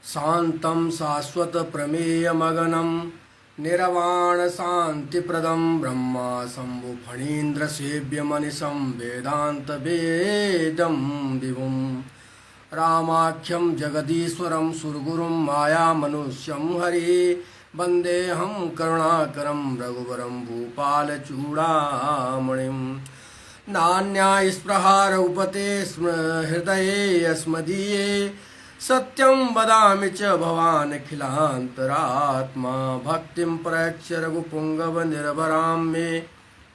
शान्तं शाश्वतप्रमेयमगनं निर्वाणशान्तिप्रदं ब्रह्मा शम्भुफणीन्द्रसेव्यमनिशं वेदान्तवेदं विभुं रामाख्यं जगदीश्वरं सुरगुरुं मायामनुष्यं हरे वन्देऽहं करुणाकरं रघुवरं भूपालचूडामणिं नान्या स्पृहा रघुपते हृदये अस्मदीये सत्यं वदामि च भवान् अखिलान्तरात्मा भक्तिं प्रयच्छ रघुपुङ्गव निर्भरां मे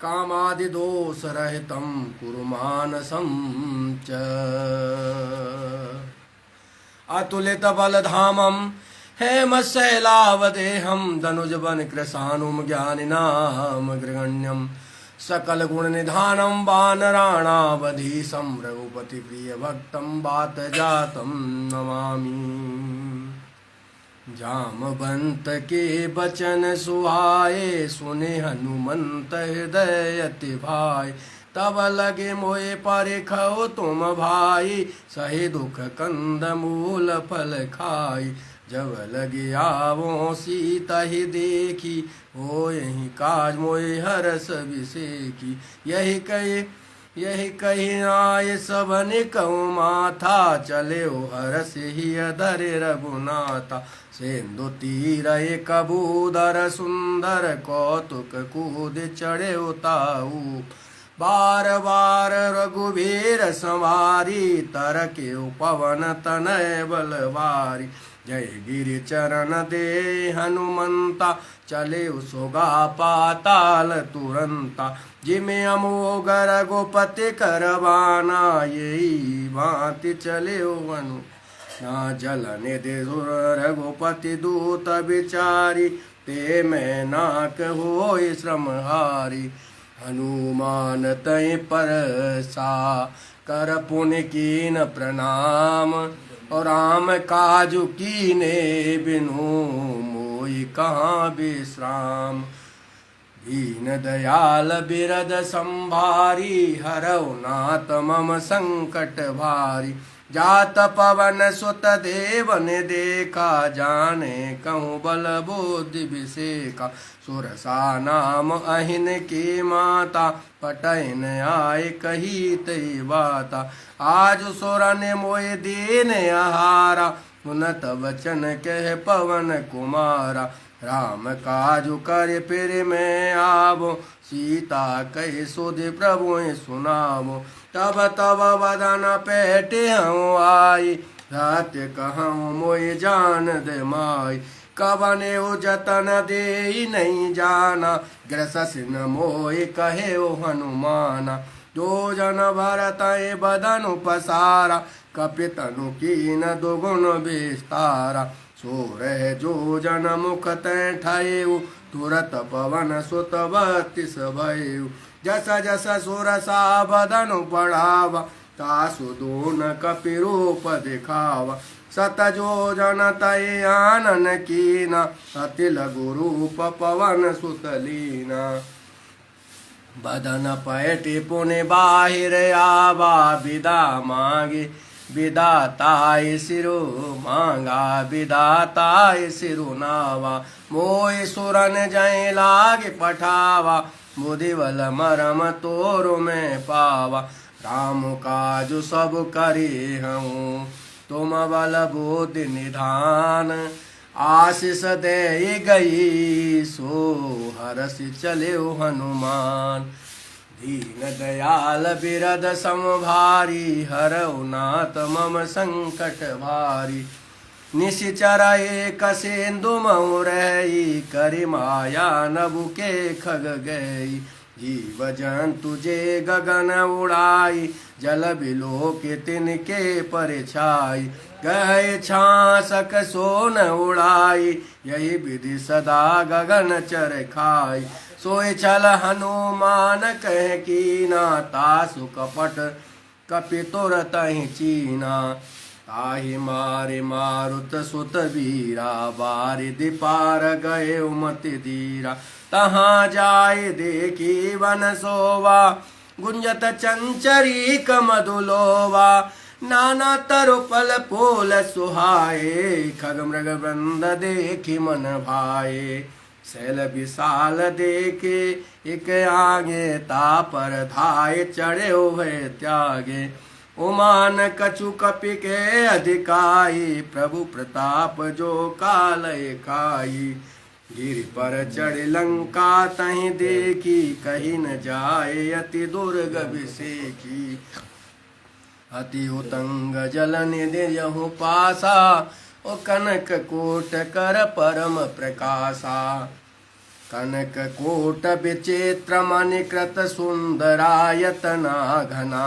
कामादिदोषरहितं कुरु मानसं च अतुलितबलधामं हेमशैलावदेहं दनुजवनकृशानुं ज्ञानिनामग्रगण्यं सकलगुणनिधानं वानराणावधीशं रघुपतिप्रियभक्तं वातजातं नमामि। जामवंत के बचन सुहाए सुने हनुमंत हृदय अति भाई तब लगे मोए परिखो तुम भाई सही दुख कंद मूल फल खाई जब लगे आवो सीता ही देखी हो यही काज मोए हरस विसेखी यही कही आय सबन कहूँ माथा चले हरस ही अधर रघुनाथा सेंदु तीर कबूदर सुंदर कौतुक कूद चढ़े उताऊ बार बार रघुवीर संवारी तरके पवन तनय बलवारी जय गिरि चरण दे हनुमंता चले सुगा पाताल तुरंता जिमे अमोघ रघुपति करवाना यही भांति चले वनु ना जल निधि सुर रघुपति दूत बिचारी ते मैं नाक होय श्रमहारी हनुमान तय पर सा कर पुण्य कीन प्रणाम और राम काजु कीने बिनु मोई कहाँ विश्राम दीन दयाल बिरद संभारी हरौ नाथ मम संकट भारी जात पवन सुत देवन देखा जाने कहूँ बल बुद्धि विषेका सुरसा नाम अहिन की माता पटैन आय कही तई बाता आज सुरन मोय दीन आहारा उनत वचन कह पवन कुमारा राम काजु कर फिर मैं आवो सीता कह सुध प्रभु सुनावो तब तब वदन पेटे हूँ आई सत्य कहूँ मोय जान दे माई कवने जतन दे नहीं जाना ग्रसिन मोय कहे ओ हनुमाना जो जन भरत बदन पसारा कपितनु कीन दुगुण विस्तारा सो रह जो जन मुख तय ठयऊ तुरत पवन सुत बत्तीस भयऊ जस जस सुरसा बदन बढ़ावा तासु दोन कपि रूप दिखावा सत जो जन तय आनन कीना अति लघु रूप पवन सुतलीना बदन पैटि पुनि बाहिर आवा विदा मांगे विदाताय सिरु मांगा विदाताय सिरु नावा मोय सुरन जय लागे पठावा बुधिबल मरम तोरु में पावा राम काजु सब करी हूँ तुम बल बुद्धि निधान आशीष दे गई सो हरसि चले हनुमान दीन दयाल बिरद समभारी हरौ नाथ मम संकट भारी निशिचर एक सेंदु महु रही करि माया नभु के खग गई जीव जंतु जे गगन उड़ाई जल बिलो के तिनके परिछाई गए छासक सोन उड़ाई यही विधि सदा गगन चर खाई सोय चल हनुमान कह कीना तासु कपट कपि तुरत ही चीना ताहि मारे मारुत सुत वीरा बारिधि पार गए उमति धीरा तहाँ जाए देखी वन सोवा गुंजत चंचरी कमधुलोवा नाना तरु पल पोल सुहाए, खग मृग वृंद देखी मन भाए। शैल विशाल देखे एक आगे, तापर धाय चढ़े हुए त्यागे। उमान कछु कपि के अधिकाई, प्रभु प्रताप जो काल एकाई। गिर पर चढ़ लंका तहि देखी, कहीं न जाए अति दुर्ग विसेखी। अति उतंग जल निधि यहु पासा, ओ कनक कोट कर परम प्रकाशा। कनक कोट विचित्र मणिकृत सुंदरायतना घना।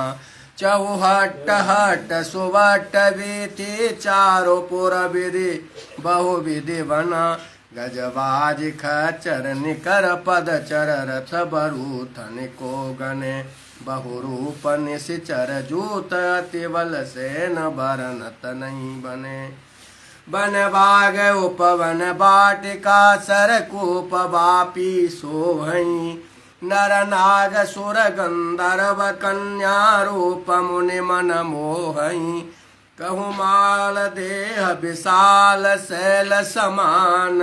चौहट हट सुवट वीथि, चारो पुर विधि बहुविधि बना। गजबाज खचर निकर पद चर, रथ बरूथन को गने। बहुरूप निशिचर जूत, अति बल से न बरनत नहीं बने। बन बाग उपवन बाटिका, सरकूप बापी सोहई। नर नाग सुर गंधर्व कन्या, रूप मुनि मन मोहई। कहु माल देह विशाल शैल समान,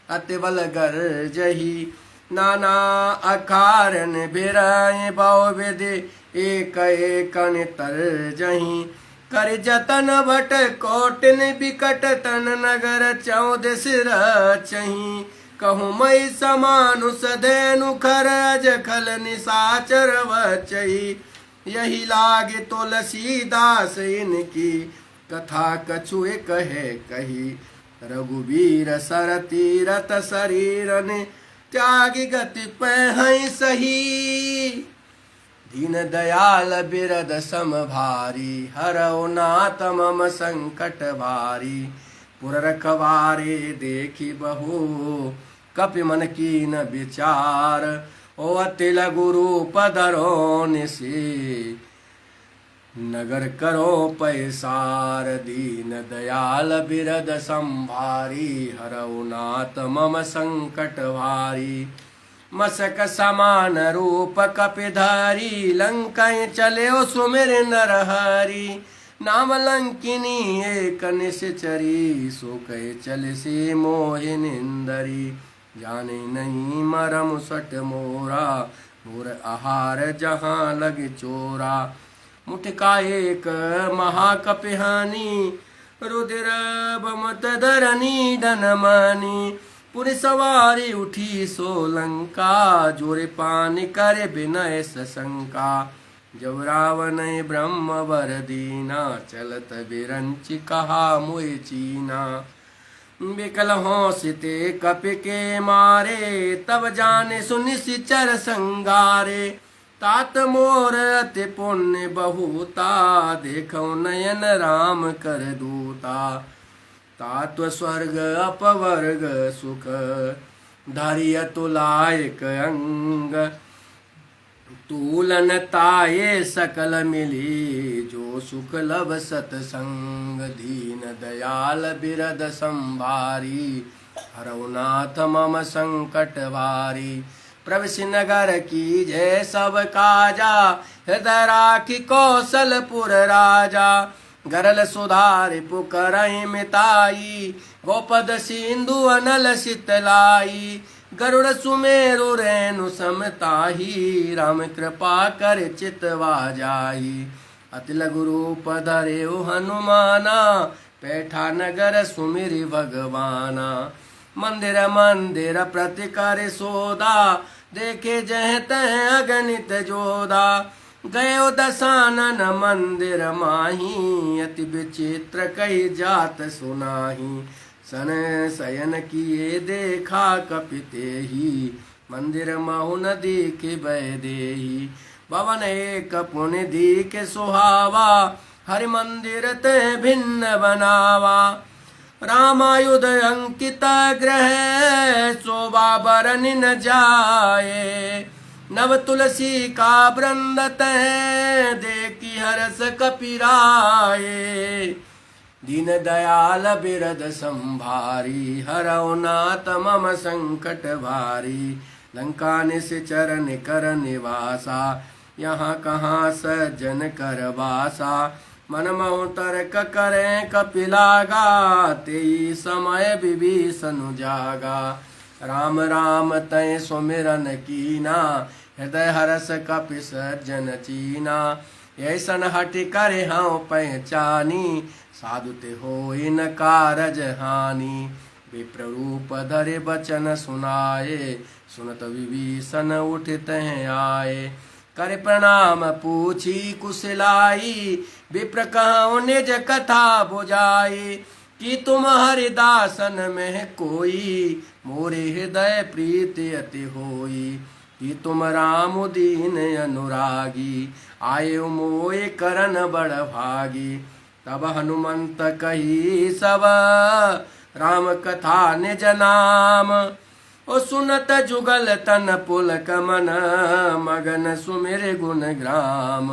अति बल गर्जही। नाना अकारन बिरहि बहुविधि, एक एक तर्जही। कर जतन भट कोटिन बिकट तन, नगर 14 रचही। कहूँ मई समानुष धेनु खर, अज खल निशाचर वचही। यही लागे तुलसीदास इनकी, कथा कछु कहे कही। रघुवीर सर तीरथ शरीर ने, त्यागी गति पहै सही। दीन दयाल बिरद सम भारी, हरौ नाथ मम संकट भारी। पुर रखवारे देखी बहु, कपि मन कीन विचार। ओ अति लघु रूप धरो निसी, नगर करो पैसार। दीन दयाल बिरद संभारी, हरौ नाथ मम संकट भारी। मसक समान रूप कपिधारी, लंकाएं चले सुमिर नरहरी। नाम लंकिनी एक निश्चरी, सो कहे चल से मोहिनिंदरी। जाने नहीं मरम सट मोरा, मोर आहार जहाँ लग चोरा। मुठका एक महाकपिहानी, रुद्र बमत धरनी धनमानी। पुर सवारी उठी सोलंका, जोरे पानी करे बिनय सशंका। जब रावण ब्रह्म वर दीना, चलत बिरंच कहा मुय चीना। बिकल हौसिते कपि के मारे, तब जाने सुनिश्चर संगारे। तात मोर अति पुण्य बहुता, देखो नयन राम कर दूता। तात्व स्वर्ग अपवर्ग सुख, धारिय तुलायक अंग। तूलन ताये सकल मिली, जो सुख लब सतसंग। दीन दयाल बिरद संभारी, हरौ नाथ मम संकट भारी। प्रवेश नगर की जय सब काजा, हृदय राखी कौशलपुर राजा। गरल सुधारि पुकरहि मिताई, गोपद सिंधु अनल शीतलाई। गरुड़ सुमेरु रेणु समताही, राम कृपा कर चितवा जाही। अति लघु रूप धरेउ हनुमाना, पैठा नगर सुमिरि भगवाना। मंदिर मंदिर प्रति कर सोदा, देखे जह तह अगणित जोदा। गयो दशानन मंदिर माही, अति विचित्र कही जात सुनाही। सन शयन किए देखा कपिते ही, मंदिर महु न दीखे देही। भवन एक पुण्य दीखे सुहावा, हरि मंदिर ते भिन्न बनावा। रामायुध अंकित ग्रह, शोभा बरन न जाए। नव तुलसी का वृंद तह, देखी हरस कपिराए। दीन दयाल बिरद संभारी, हरौ नाथ मम संकट भारी। लंका निश्चर निकर निवासा, यहाँ कहाँ सज्जन कर वासा। मन महु तर्क करें कपिलागा, तेई समय विभीषण जागा। राम राम तय सुमिरन कीना, हृदय हरस कपि सज्जन चीना। ऐसन हटि करे हाँ पहचानी, साधु ते होई न कारज हानि। विप्ररूप धरे बचन सुनाए, सुनत विभीषण उठित हैं आए। कर प्रणाम पूछी कुशलाई, विप्र कहूँ निज कथा बुझाई। कि तुम हरिदासन में कोई, मोरे हृदय प्रीति अति होई। कि तुम राम दीन अनुरागी, आये मोए करन बड़ भागी। तब हनुमंत कही सब, राम कथा निज नाम। ओ सुनत जुगल तन पुलक मन, मगन सुमिर गुण ग्राम।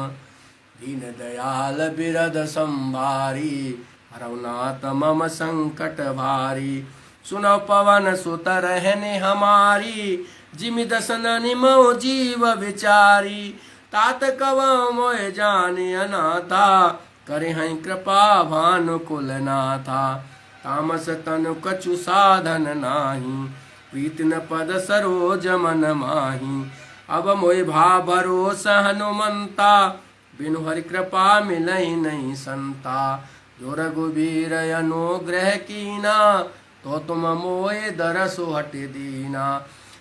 दीन दयाल बिरद संभारी, हरहुनाथ मम संकट भारी। सुनो पवन सुत रहने हमारी, जिमि दसन निमो जीव विचारी। तात कव मोय जाने अनाथा, करे हैं कृपा भानुकुल नाथा। तामस तनु कछु साधन नाही, प्रीति न पद सरोज मन माही। अब मोय भा भरोसा हनुमंता, बिनु हरि कृपा मिलई नहीं संता। जो रघुबीर अनुग्रह कीना, तो तुम मोए दरसु हट दीना।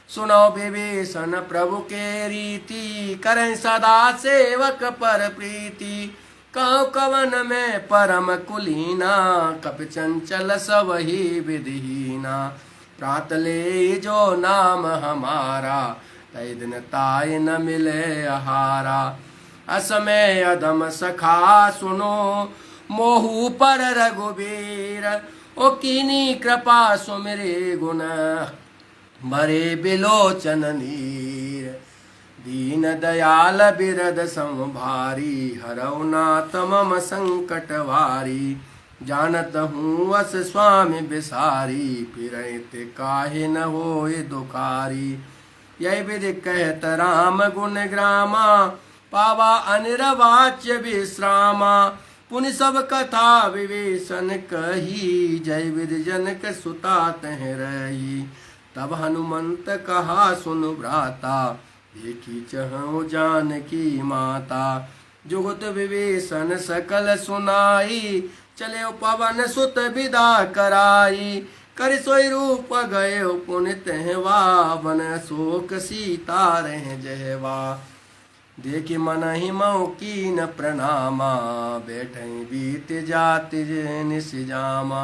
सुनो विभीषण प्रभु के रीति, करें सदा सेवक पर प्रीति। कहु कवन में परम कुलीना, कपि चंचल सबहि विधिहीना। प्रात ले जो नाम हमारा, तै दिन ताय न मिले आहारा। असमय अधम सखा सुनो, मोहु पर रघुबीर। ओ कीनी कृपा सुमिरे गुण, भरे बिलोचन नीर। दीन दयाल बिरद संभारी, हरौ नाथ मम संकट भारी। जानत हूँ अस स्वामी बिसारी, फिरत काहे न होए दुखारी। यही विधि कहत राम गुण ग्रामा, पावा अनिर्वाच्य विश्रामा। पुनि सब कथा विभीषण कही, जय विधि जनक सुता तह रही। तब हनुमंत कहा सुन भ्राता, देखी चहु जानकी माता। जुगत विभीषण सकल सुनाई, चले पवन सुत विदा कराई। कर सोई रूप गए पुनि तहवा, बन शोक सीता रह जहवा। देखि मन ही मऊ कीन प्रणामा, बैठे बीत जाति निस जामा।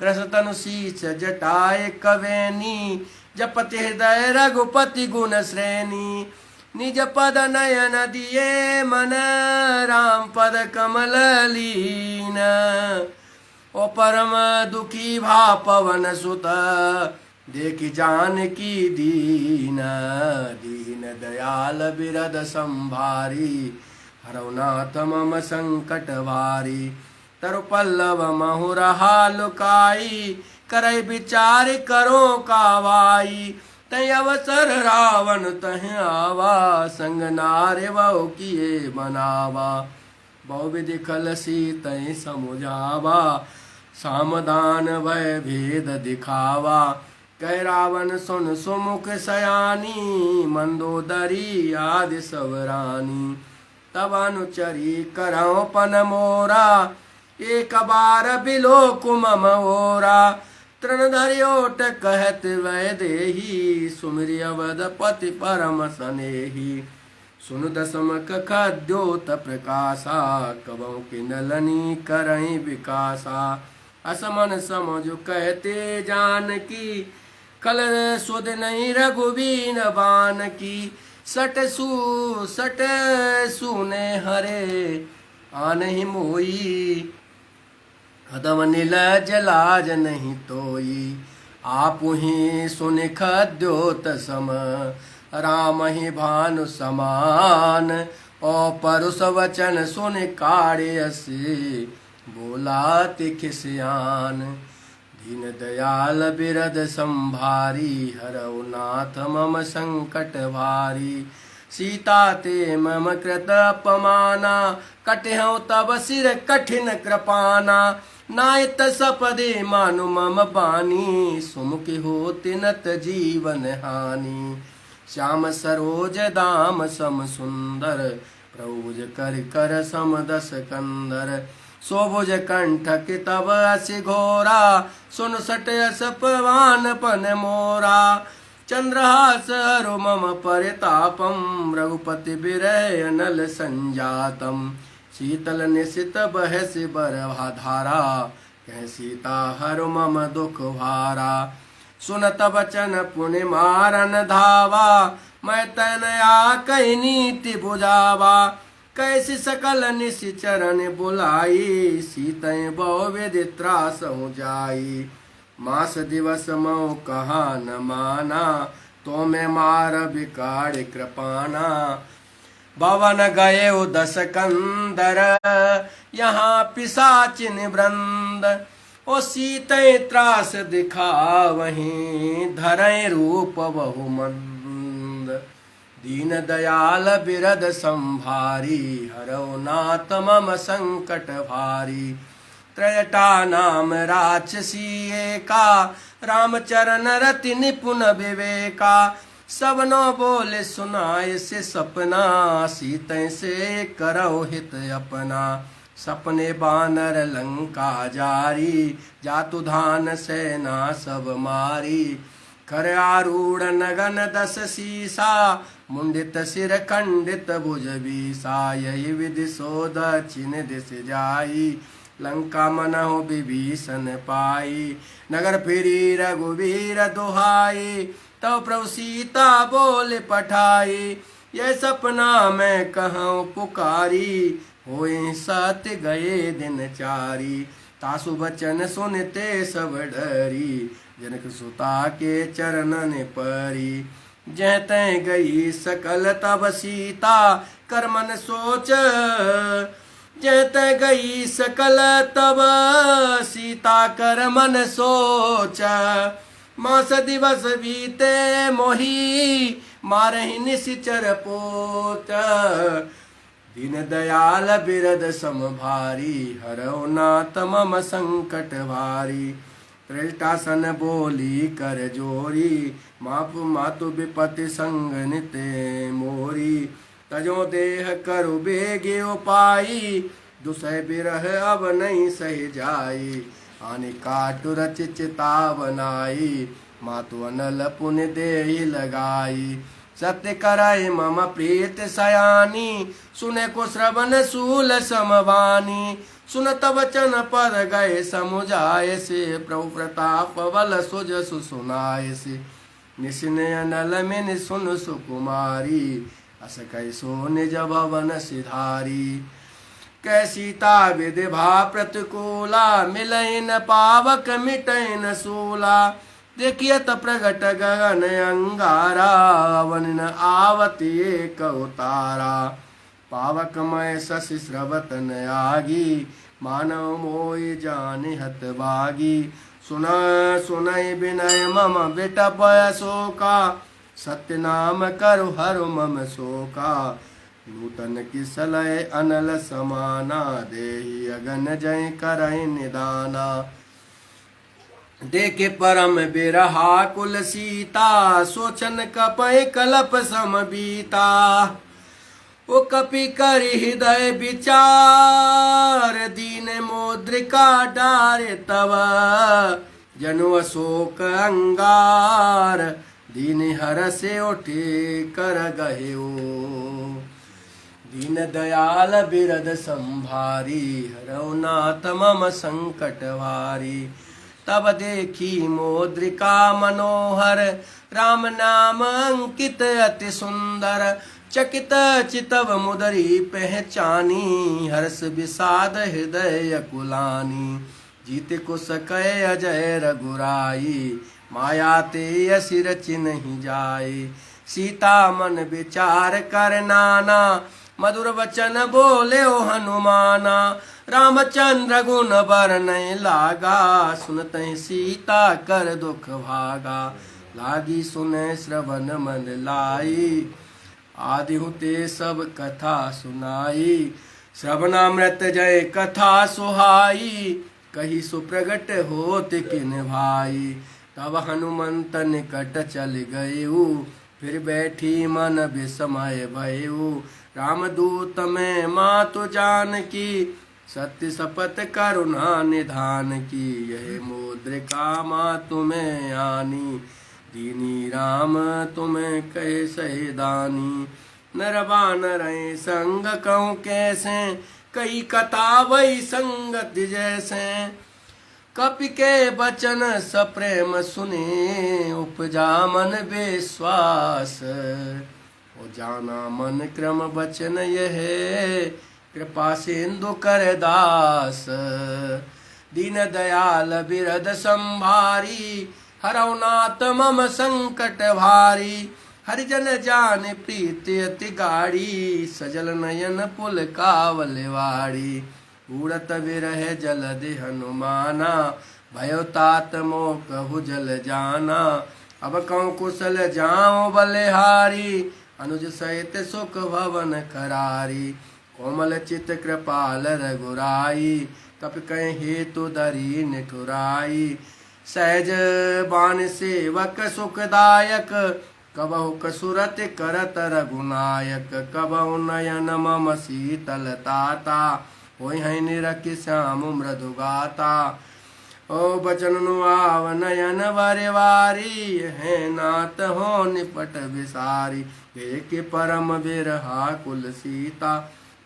कृष तनु शीछ जटाए कवेनी, जपति हृदय रघुपति गुण श्रेणी। निज पद नयन दिए मन, राम पद कमल लीन। ओ परम दुखी भा पवन सुत, देखि जानकी दीन। दीन दयाल बिरद संभारी, हरौ नाथ मम संकट भारी। तरु पल्लव महु रहा लुकाई, करई विचार करो कावाई। तय अवसर रावण तह आवा, संग नारे बहु किए बनावा। बहु विधि खलसी तय समुझावा, सामदान भय भेद दिखावा। कह रावण सुन सुमुख सयानी, मंदोदरी आदि सब रानी। तब अनुचरी करौ पन मोरा, एक बार बिलो कुमम ओरा। तृण धरियोट कहत वै देही, सुमिरि अवधपति परम सनेही। सुन दसमक खद्योत प्रकाशा, कबहु किनलनी करई विकासा। असमन समझ कहते जानकी, कल सुध नहीं रघुबीन बान की। सट सुने हरे आनहि मोई, कदम नीलज लाज नहीं तोई। आपु ही सुन खद्योत सम, राम ही भानु समान। और परुष वचन सुन काढ़ियसी, बोला तिखिसियान। दीन दयाल बिरद संभारी, हरौ नाथ मम संकट भारी। सीता ते मम कृत अपमाना, कटहु तब सिर कठिन कृपाना। नायत सपदे मानु मम बानी, सुमुखी होति नत जीवन हानि। श्याम सरोज दाम सम सुंदर, प्रभुज कर कर सम दस कंदर। सोभुज कंठक तब असि घोरा, सुन सट अस पवान पन मोरा। चंद्रहास हरु मम परितापम, रघुपति विरह अनल संजातम। शीतल निशित बहसि बरहा धारा, कह सीता हरु मम दुख भारा। सुनत बचन पुनि मारन धावा, मैं तनया कही नीति बुझावा। कैसी सकल निशिचरण बुलाई, सीतय बहु विधि त्रास हो जाई। मास दिवस मऊ कहा न माना, तो मैं मार बिकाड़ कृपाना। भवन गए दस कंदर, यहाँ पिशाचिन वृंद। ओ सीतय त्रास दिखा वहीं, धरय रूप बहुमंद। दीन दयाल बिरद संभारी, हरौ नाथ मम संकट भारी। त्रयटा नाम राक्षसी एका, रामचरण रति निपुण विवेका। सबनो बोले सुनाए से सपना, सीतय से करौ हित अपना। सपने बानर लंका जारी, जातु धान सेना सब मारी। कर आरूढ़ नगन दस सीसा, मुंडित सिर खंडित भुज बीसा। यही विधि सो दक्षिण दिश जाई, लंका मनहु विभीषण पाई। नगर फिरी रघुवीर दुहाई, तब प्रभु सीता बोल पठाई। यह सपना मैं कहूँ पुकारी, होए सत्य गए दिन चारी। तासु बचन सुनते सब डरी, जनक सुता के चरणन परी। जह तय गई सकल तब सीता, कर मन सोच। जह तय गई सकल तब सीता, कर मन सोच। मास दिवस बीते मोही, मारहि निशिचर पोत। दीन दयाल बिरद सम भारी, हरौ नाथ मम संकट भारी। त्रिजटासन बोली कर जोरी, मापु मातु विपति संग निते मोरी। तजो देह करु बेगे उपाई, दुसह बिरह अब नहीं सह जाई। आनि काटु रचि चिता बनाई, मातु अनल पुण्य देहि लगाई। सत्य कराई मम प्रीत सयानी, सुने को श्रवण सूल समवानी। सुनत वचन पर गए समुझाए से, प्रभु प्रताप बल सुज सुनाए से। निस्ने अनल मिन सुन सुकुमारी, अस कैसो निज भवन सिधारी। कै सीता विधि भा प्रतिकूला, मिलई न पावक मिटई न सूला। देखियत प्रगट गगन अंगारा, वन न आवती एक उतारा। पावक मय शशि स्रवत न आगी, मानव मोहि जानि हत भागी। सुन सुनई विनय मम बिटपय शोका, सत्य नाम करु हरु मम शोका। नूतन किसलय अनल समाना, देहि अगन जय करहि निदाना। देखे परम बिरहा कुल सीता, सोचन कपय कलप सम बीता। ओ कपि करि हृदय विचार, दीन मोद्रिका डारे तव। जनु अशोक अंगार, दीन हरषे उठे कर गह्यो। दीन दयाल बिरद संभारी, हरौ नाथ मम संकट भारी। तब देखी मोद्रिका मनोहर, राम नाम अंकित अति सुंदर। चकित चितव मुदरी पहचानी, हर्ष विषाद हृदय अकुलानी। जीत कुश कय अजय रघुराई, माया ते असी रचि नहीं जाई। सीता मन विचार कर नाना, मधुर वचन बोले ओ हनुमाना। रामचंद्र गुण बरनय लागा, सुनतहि सीता कर दुख भागा। लागी सुने श्रवण मन लाई, आदि हुते सब कथा सुनाई, श्रवणामृत जय कथा सुहाई, कही सुप्रगट होत किन भाई। तब हनुमंत निकट चल गयेऊ, फिर बैठी मन विस्मय भयऊ। रामदूत में मातु जानकी, सत्य शपथ करुणा निधान की। यह मुद्रिका मातु में आनी, दीनी राम तुम्हें कहे सही दानी। नर बानर संग कहूँ कैसे, कई कथा वही संगति जैसे। कपि के बचन सप्रेम सुने, उपजा मन विश्वास। ओ जाना मन क्रम बचन यह, कृपा सिंधु कर दास। दीन दयाल बिरद संभारी, हरौ नाथ मम संकट भारी। हरिजन जान प्रीति अति गाढ़ी, सजल नयन पुल कावलवाड़ी। उड़त विरह जलधि हनुमाना, भयो तात मोह कहु जल जाना। अब कहूँ कुशल जाऊँ बलिहारी, अनुज सहित सुख भवन करारी। कोमल चित कृपाल रघुराई, तप कहीं हेतु धरी निठुराई। सहज बान सेवक सुखदायक, कबहु कसुरत करत रघुनायक। कबहु नयन मम शीतल ताता, होय है निरखि श्याम मृदु गाता। ओ बचन नुआव नयन वरवारी, है नाथ हो निपट विसारी। एक परम बिरहा कुल सीता,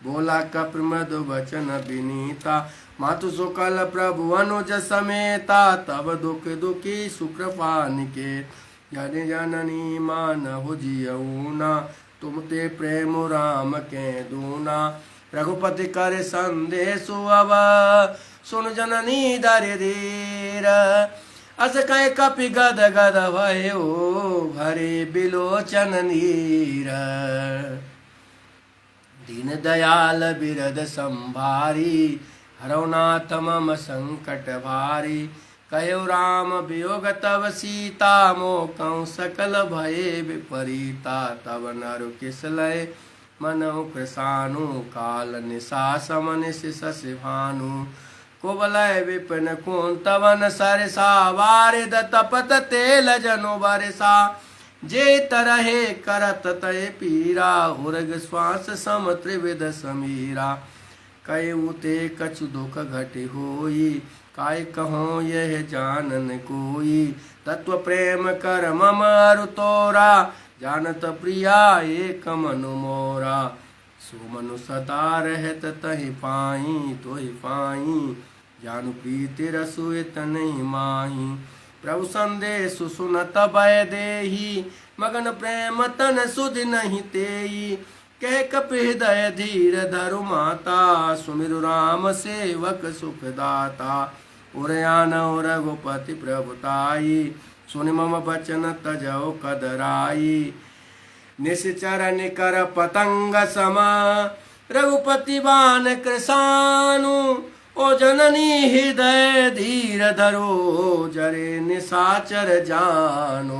बोला कपि मधु बचन विनीता। मातु सुकल प्रभु अनुज समेता, तब दुख दुखी सुकृपा निकेत। जन जननी मानहु जियऊना, तुम ते प्रेम राम के दूना। रघुपति कर संदेशु अब, सुन जननी दरि धीर। अस कह कपि गद गद भयो, भरे बिलोचन नीर। दीन दयाल बिरद संभारी, हरौ नाथ मम संकट भारी। कहो राम वियोग तब सीता, मोह कहूँ सकल भये विपरीता। तब नरु किसलय मनहु कृसानु, काल निशा समन शशि भानु। कुबलय विपिन कुंतवन सरसा, वारिद तपत तेल जनु बरसा। जे तरहे करत तय पीरा, उर्ग श्वास सम त्रिविध समीरा। कयु ते कछु दुख घटि होई, काय कहो यह जानन कोई। तत्व प्रेम कर मम अरु तोरा, जानत प्रिया एक मनु मोरा। सो मनु सदा रहत तहि पाई, तोहि पाई। जानु प्रीति रसु नहीं माही। प्रभु संदेश सुनत भय देही, मगन प्रेम तन सुध नहीं तेई। कह कपि हृदय धीर धरु माता, सुमिरु राम सेवक सुखदाता। उरयान रघुपति प्रभुताई, सुनि मम बचन तजौ कदराई। निश्चर निकर पतंग सम, रघुपति बान कृसानु। ओ जननी हृदय धीर धरो, जरे निशाचर जानो।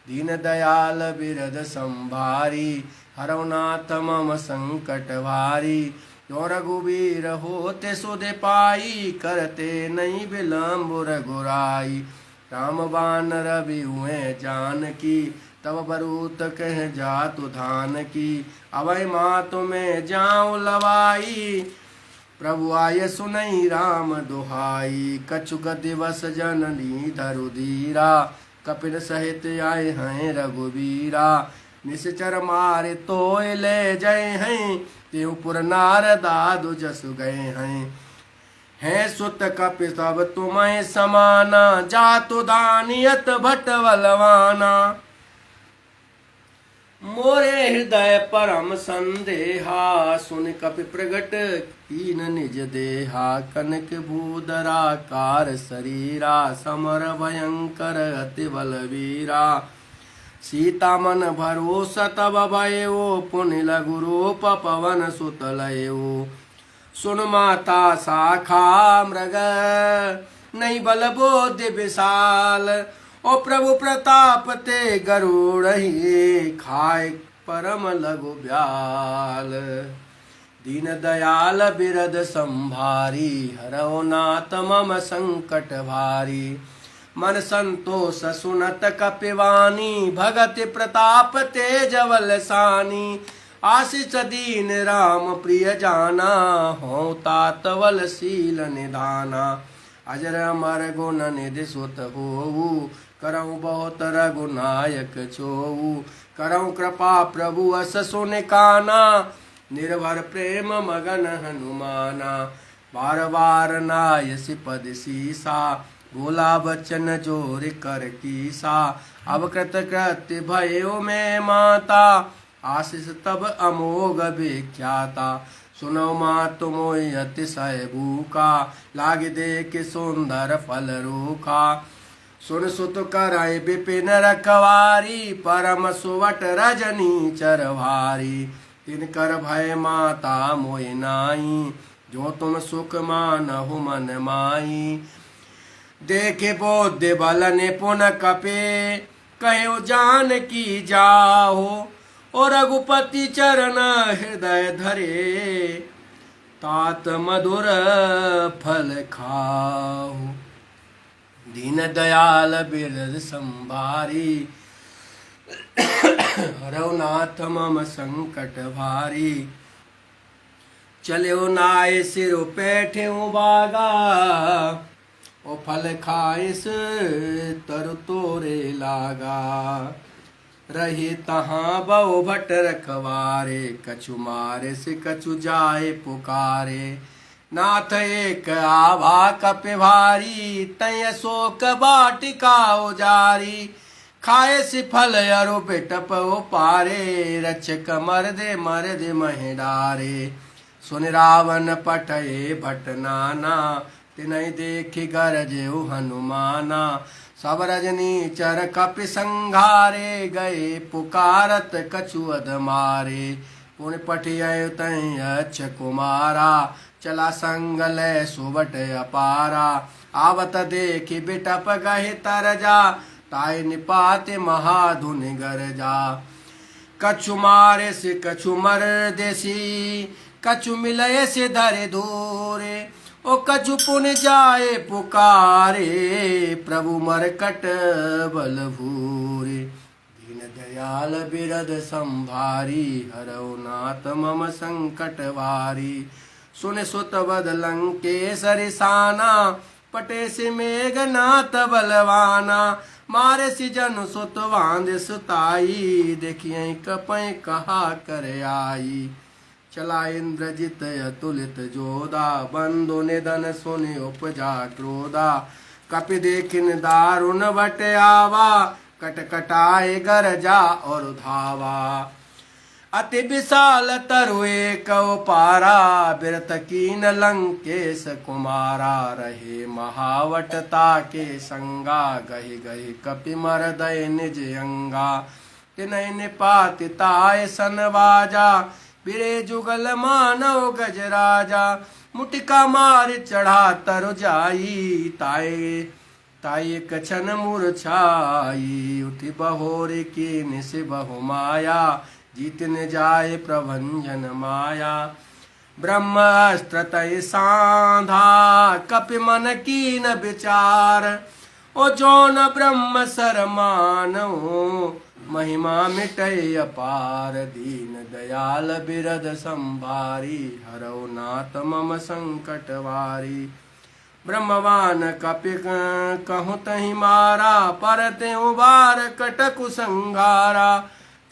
दीन दयाल बिरद संभारी, हरौ नाथ मम संकट भारी। जो रघुवीर होते सुध पाई, करते नहीं विलम्ब रघुराई। राम बान रवि हुए जानकी, तब बरूत कह जातु धान की। अवै मातु में जाऊं लवाई, प्रभु आय सुनई राम दुहाई। कछुक दिवस जननी धरु धीरा, कपिल सहित आए हैं रघुवीरा। निश्चर मारे तोय ले जय हैं, त्यों पुर नारदादु जसु गए हैं सुत कपि सब तुम्हें समाना। जातु दानियत भट बलवाना, मोरे हृदय परम संदेहा। सुन कपि प्रगट कीन निज देहा। कनक भूधरा कार शरीरा, समर भयंकर अति बलवीरा। सीता मन भरोसा तब भयो, पुनि लघु रूप पवन सुत लयो। सुन माता शाखा मृग, नहीं बल बोधि विशाल। ओ प्रभु प्रताप ते गरुड़ ही, खाए परम लघु ब्याल। दीन दयाल बिरद संभारी हरौ नाथ मम संकट भारी। मन संतोष सुनत कपिवानी भगति प्रताप तेजवल सानी। आशीष दीन राम प्रिय जाना हो तात बल शील निधाना। अजर अमर गुण निधि सुत होऊ करऊँ बहुत रघुनायक छोऊ। करऊँ कृपा प्रभु अस सुन काना निर्भर प्रेम मगन हनुमाना। बार बार नायसि पद सीसा बोला बचन जोर कर कीसा। अब कृत कृत्य भयो में माता आशीष तब अमोघ विख्याता। सुनो मात मोहि अतिशय भूखा लागे देख सुंदर फल रूखा। सुन सुत करय विपिन रखवारी परम सुवट रजनी चरवारी। तिनकर भय माता मोहि नाई जो तुम सुख मानहु मन माई। देखे बोध बल निपुण कपे कहो जान की जाहो। और रघुपति चरण हृदय धरे तात मधुर फल खाओ। दीन दयाल बिरद संभारी हरौ नाथ मम संकट भारी। चलो नाय सिर पैठे बागा ओ फल खाइस तरु तोरे लागा। रही तहाँ बहु भट रखवारे कछु मारे से कछु जाए पुकारे। नाथ एक आभा कपि भारी तय शोक बाटिका उजारी। खाए सि फल अरु बिटप पारे रक्षक मर्दे महि डारे। सुन रावण पठये भट नाना तिनहि देखि गरजेउ हनुमाना। सब रजनी चर कपि संघारे गए पुकारत कछु अध मारे। पुण्य पठिय तय अच्छ कुमारा चला संग लय सुबट अपारा। आवत देखि बिटप गहि तरजा ताय निपात महाधुनि गरजा। कछु मारे से कछु मर देसी कछु मिलय से धरे धूरे। ओ कछु पुन जाए पुकारे प्रभु मरकट बल भूरे। दीन दयाल बिरद संभारी हरौ नाथ मम संकट भारी। सुन सुत बद लंकेसरि साना पटे से मेघनाथ बलवाना। मारे सि जनु सुत वांद सुताई देखिए कपय कहा कर आई। चला इंद्रजित अतुलित जोधा बंधु निधन सुनि उपजा क्रोधा। कपि देखिन दारुण बट आवा कटकटाए गरजा और धावा। अति विशाल तरु एक पारा बिरत कीन लंकेश कुमारा। रहे महावटता के संगा गहि गहि कपि मरदय निज अंगा। तिनहि निपातिताय सनवाजा बिरे जुगल मानव गजराजा। मुटिका मार चढ़ा तरु जाई ताई कछन मूर्छाई। उठि बहोर की निस बहु माया जीतन जाय प्रभंजन माया। ब्रह्मास्त्र तय सांधा कपि मन कीन विचार। ओ जौन ब्रह्म सर मानऊ महिमा मिटय अपार। दीन दयाल बिरद संभारी हरौ नाथ मम संकट वारी। ब्रह्मवान कपि कहूँ तहि मारा परते उबार कटकु संघारा।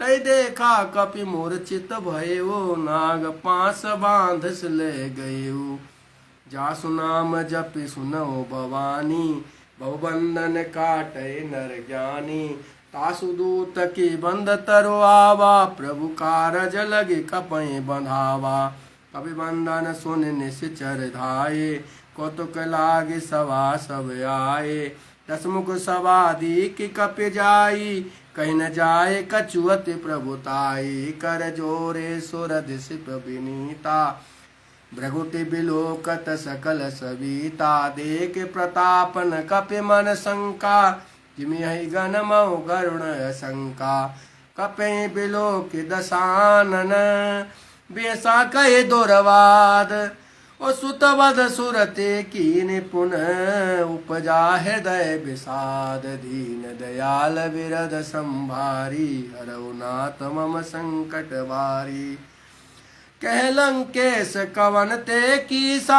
तै देखा कपि मूर्छित भयो नाग पास बांधस ले गयो। जासु नाम जपि सुनौ भवानी बहुबंधन काटय नर ज्ञानी। तासु दूत की बंध तरु आवा प्रभु कारज लगे कपय बंधावा। कपि बंधन सुन निश्चर धाये कौतुक लागे सवा सब आए। दसमुख सवादी की कपि जाई कहीं न जाए कछुअति प्रभुताई। कर जोरे सुरधि सिप विनीता भृगुटि बिलोकत सकल सविता। देख प्रतापन कपि मन शंका जिमि गण मऊ गरुण शंका। कपे बिलो के दसानन बेसा कहे दुर्वाद ओ सुतवद सुरते कीन पुनः उपजा हृदय विषाद दीन दयाल विरद संभारी हरौ नाथ मम संकट वारी कह लंकेश कवन ते कीसा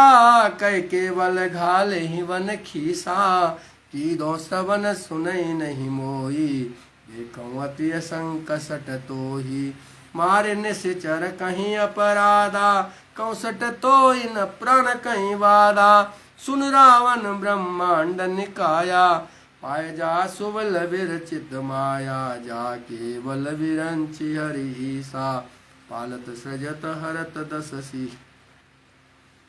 कह केवल घाल ही वन खीसा की दो श्रवण सुनई नहीं मोई देखऊँ अति संकसट तो ही मारे निश्चर कहीं अपराधा कौसट तो इन प्राण कहीं वादा सुन रावण ब्रह्मांड निकाया पाए जा सुबल विरचित माया जा केवल विरंचि हरि सा पालत सृजत हरत दस सी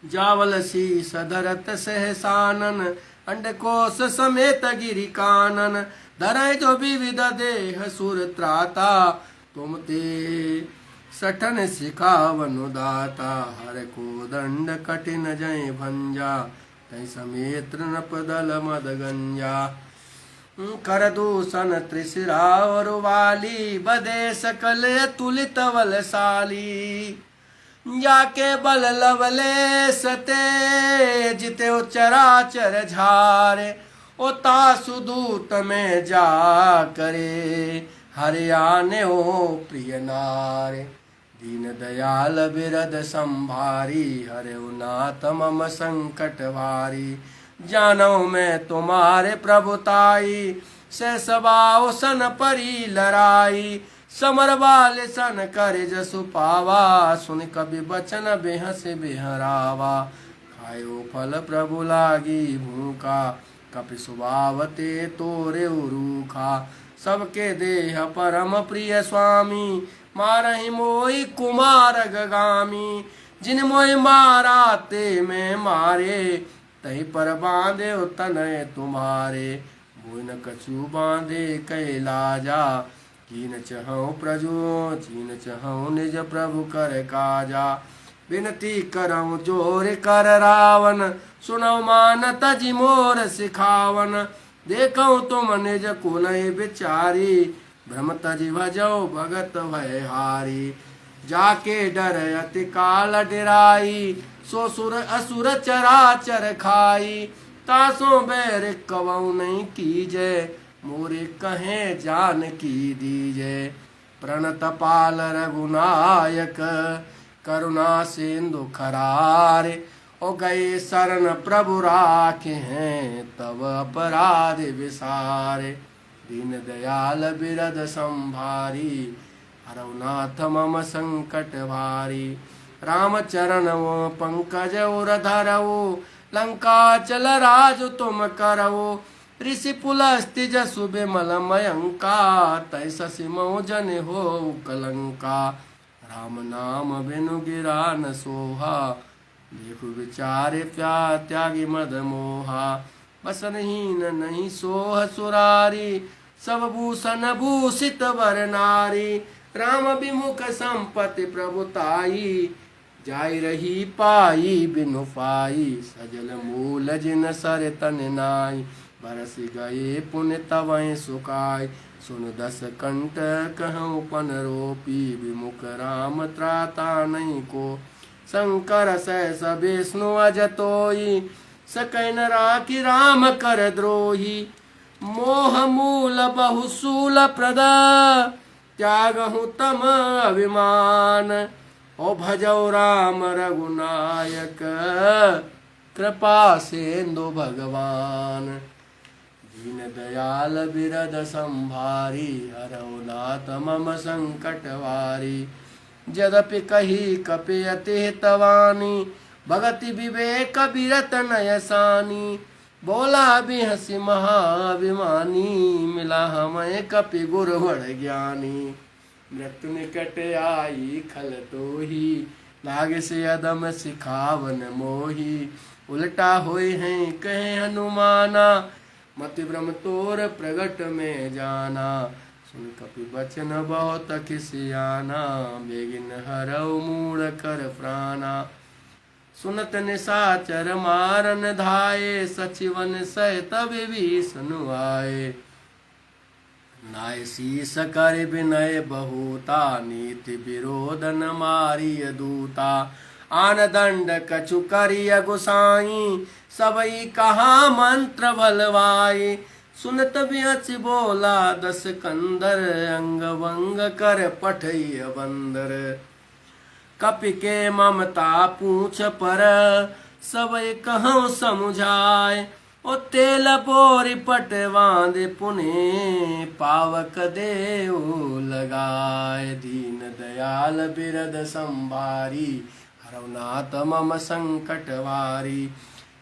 जावल सी सधरत सहसानन अंडकोश समेत गिरि कानन धरय जो विविध देह सुर त्राता तुम ते सठन सिखावनु दाता हर को दंड कठिन जय भंजा तय समेत नृप दल मद गंजा कर दूषण त्रिशिरा और वाली बदे सकल तुलित बलशाली जाके बल लवले सते जिते चराचर झारे ओ तासुदूत में जा करे हरियाणे ओ प्रिय नारे दीन दयाल बिरद संभारी हरे नाथ मम संकट भारी जानो मैं तुम्हारे प्रभुताई से सबाओ सन परी लड़ाई समर बाल सन कर जसु पावा सुन कवि बचन बेहस बेहरावा खायो फल प्रभु लागी भूखा कपि सुभावते तोरे रूखा सबके देह परम प्रिय स्वामी मारहि मोहि कुमार गगामी जिन मोहि मारा ते में मारे तही पर बांधे तनय तुम्हारे भुन कछु बांधे कैलाजा कीन चहु प्रजो चीन चहु निज प्रभु कर काजा विनती करऊँ जोर कर रावण सुनौ मान तजि मोर सिखावन देखऊँ तुम निज कुलय विचारी भ्रम तजि भजौ भगत भय हारी जाके डर अति काल डराई सो सुर असुर चराचर खाई तासो बैर कवऊ नहीं कीजे मोरे कहे जान की दीजे प्रणत पाल रघुनायक करुणा सिंधु खरारे ओ गए शरण प्रभु राखे हैं तब अपराध विसारे दीन दयाल बिरद संभारी हरौ नाथ मम संकट भारी राम चरण वो पंकज उर धरऊ लंका चल राज तुम करऊ ऋषि पुलस्ति जसु बिमल मयंका तय शशि मौजन हो कलंका राम नाम बिनु गिरा न सोहा देखु विचारे प्या त्यागी मद मोहा बसनहीन नहीं सोह सुरारी सब भूषण भूषित वर नारी राम विमुख संपत्ति प्रभुताई जाय रही पाई बिनु पाई सजल मूल जिन सर तन नाई बरस गए पुण्य तवै सुकाय सुन दस कंठ कहूँ पन रोपी विमुख राम त्राता नहीं को शंकर सहस विष्णु अजतोई सकैन राखी राम कर द्रोही मोह मूल बहुसूल प्रद त्यागहु तम अभिमान ओ भजौ राम रघुनायक कृपा सिंधु भगवान दीन दयाल बिरद संभारी हरौ नाथ मम संकट वारी यद्यपि कही कपि अति हितवानी भगति विवेक बिरत नयसानी बोला भी हंसी महाभिमानी मिला हमें कपि गुरु बड़ ज्ञानी मृत्यु निकट आई खल तो ही लागे से अदम सिखावन मोही उल्टा होए हैं कहे हनुमाना मति भ्रम तोर प्रगट में जाना सुन कपि बचन बहुत खिसियाना बेगिन हरऊ मूढ़ कर प्राणा सुनत निशाचर मारन धाये सचिवन सह तब भी सुनुआए नाय शीस कर विनय बहुता, नीति विरोध न मारिय दूता। आन दंड कछु करिय गोसाई, सबई कहा मंत्र बलवाई। सुनत बियच बोला दस कंदर, अंग वंग कर पठइय बंदर। कपि के ममता पूछ पर, सबई कहूँ समुझाए। ओ तेल बोरी पट बांधे, पुने पावक देव लगाए। दीन दयाल बिरद संभारी, हरौ नाथ मम संकट वारी।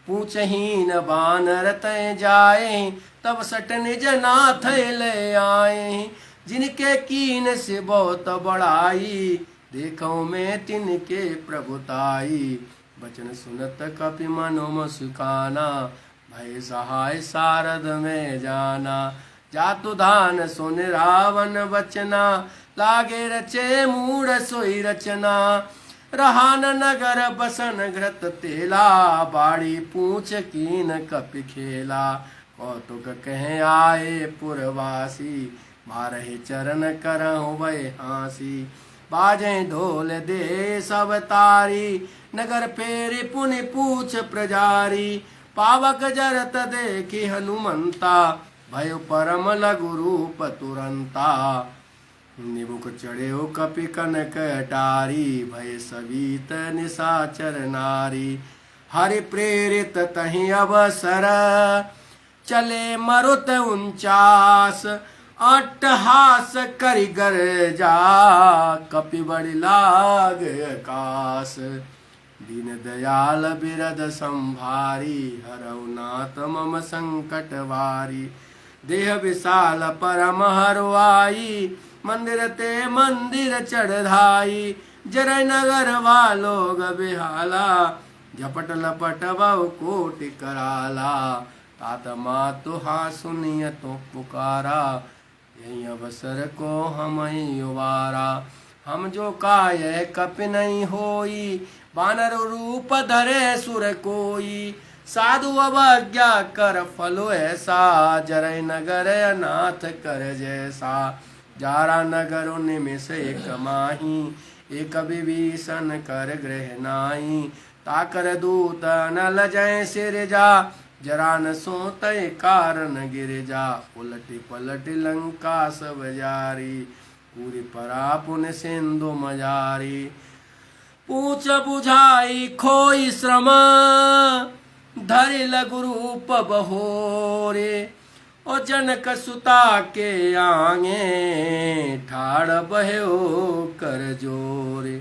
पूछहीन बानर तय जाए, तब सट निज नाथ ले आए। जिनके कीन से बहुत बड़ाई, देखो मैं तिनके प्रभुताई। बचन सुनत कपि मनो मुस्काना, भय सहाय सारद में जाना। जातु धान सुन रावण वचना, लागे रचे मूढ़ सोई रचना। रहान नगर बसन घृत तेला, बाड़ी पूछ कीन कपि खेला। कौतुक कहे आए पुरवासी, मारहि चरण करहु भय हासी। बाजे ढोल दे सब तारी, नगर फेरी पुनि पूछ प्रजारी। पावक जरत देखी हनुमंता, भयो परम लघु रूप तुरंता। निबुक चढ़ेउ कपि कनक अटारी, भय सवीत निशाचर नारी। हरि प्रेरित तहि अवसर, चले मरुत 49। अट्टहास करि गर्जा, कपि बड़ि लाग आकाश। दीन दयाल बिरद संभारी, हरौ नाथ मम संकट वारी। देह विशाल परम हरवाई, मंदिर ते मंदिर चढ़ाई। जरय नगर वालोग बिहाला, झपट लपट बहु कोटि कराला। तात मातु हा सुनिय तो पुकारा, यही अवसर को हम उबारा। हम जो काय कपि नहीं होई, बानर रूप धरे सुर कोई। साधु अवज्ञा कर फलो ऐसा, जरय नगर अनाथ कर जैसा। जारा नगर निमिष एक माही, एक विभीषण कर गृह नाई। ताकर दूत न लजय सिर जा, जरा न सोतय कारण गिर जा। उलटी पलटी लंका सब जारी, पूरी परा पुन सिंधु मजारी। पूछ बुझाई खोई श्रम, धरि लघु रूप बहोरे। ओ जनक सुता के आगे, ठाड़ बह्यो कर जोरे।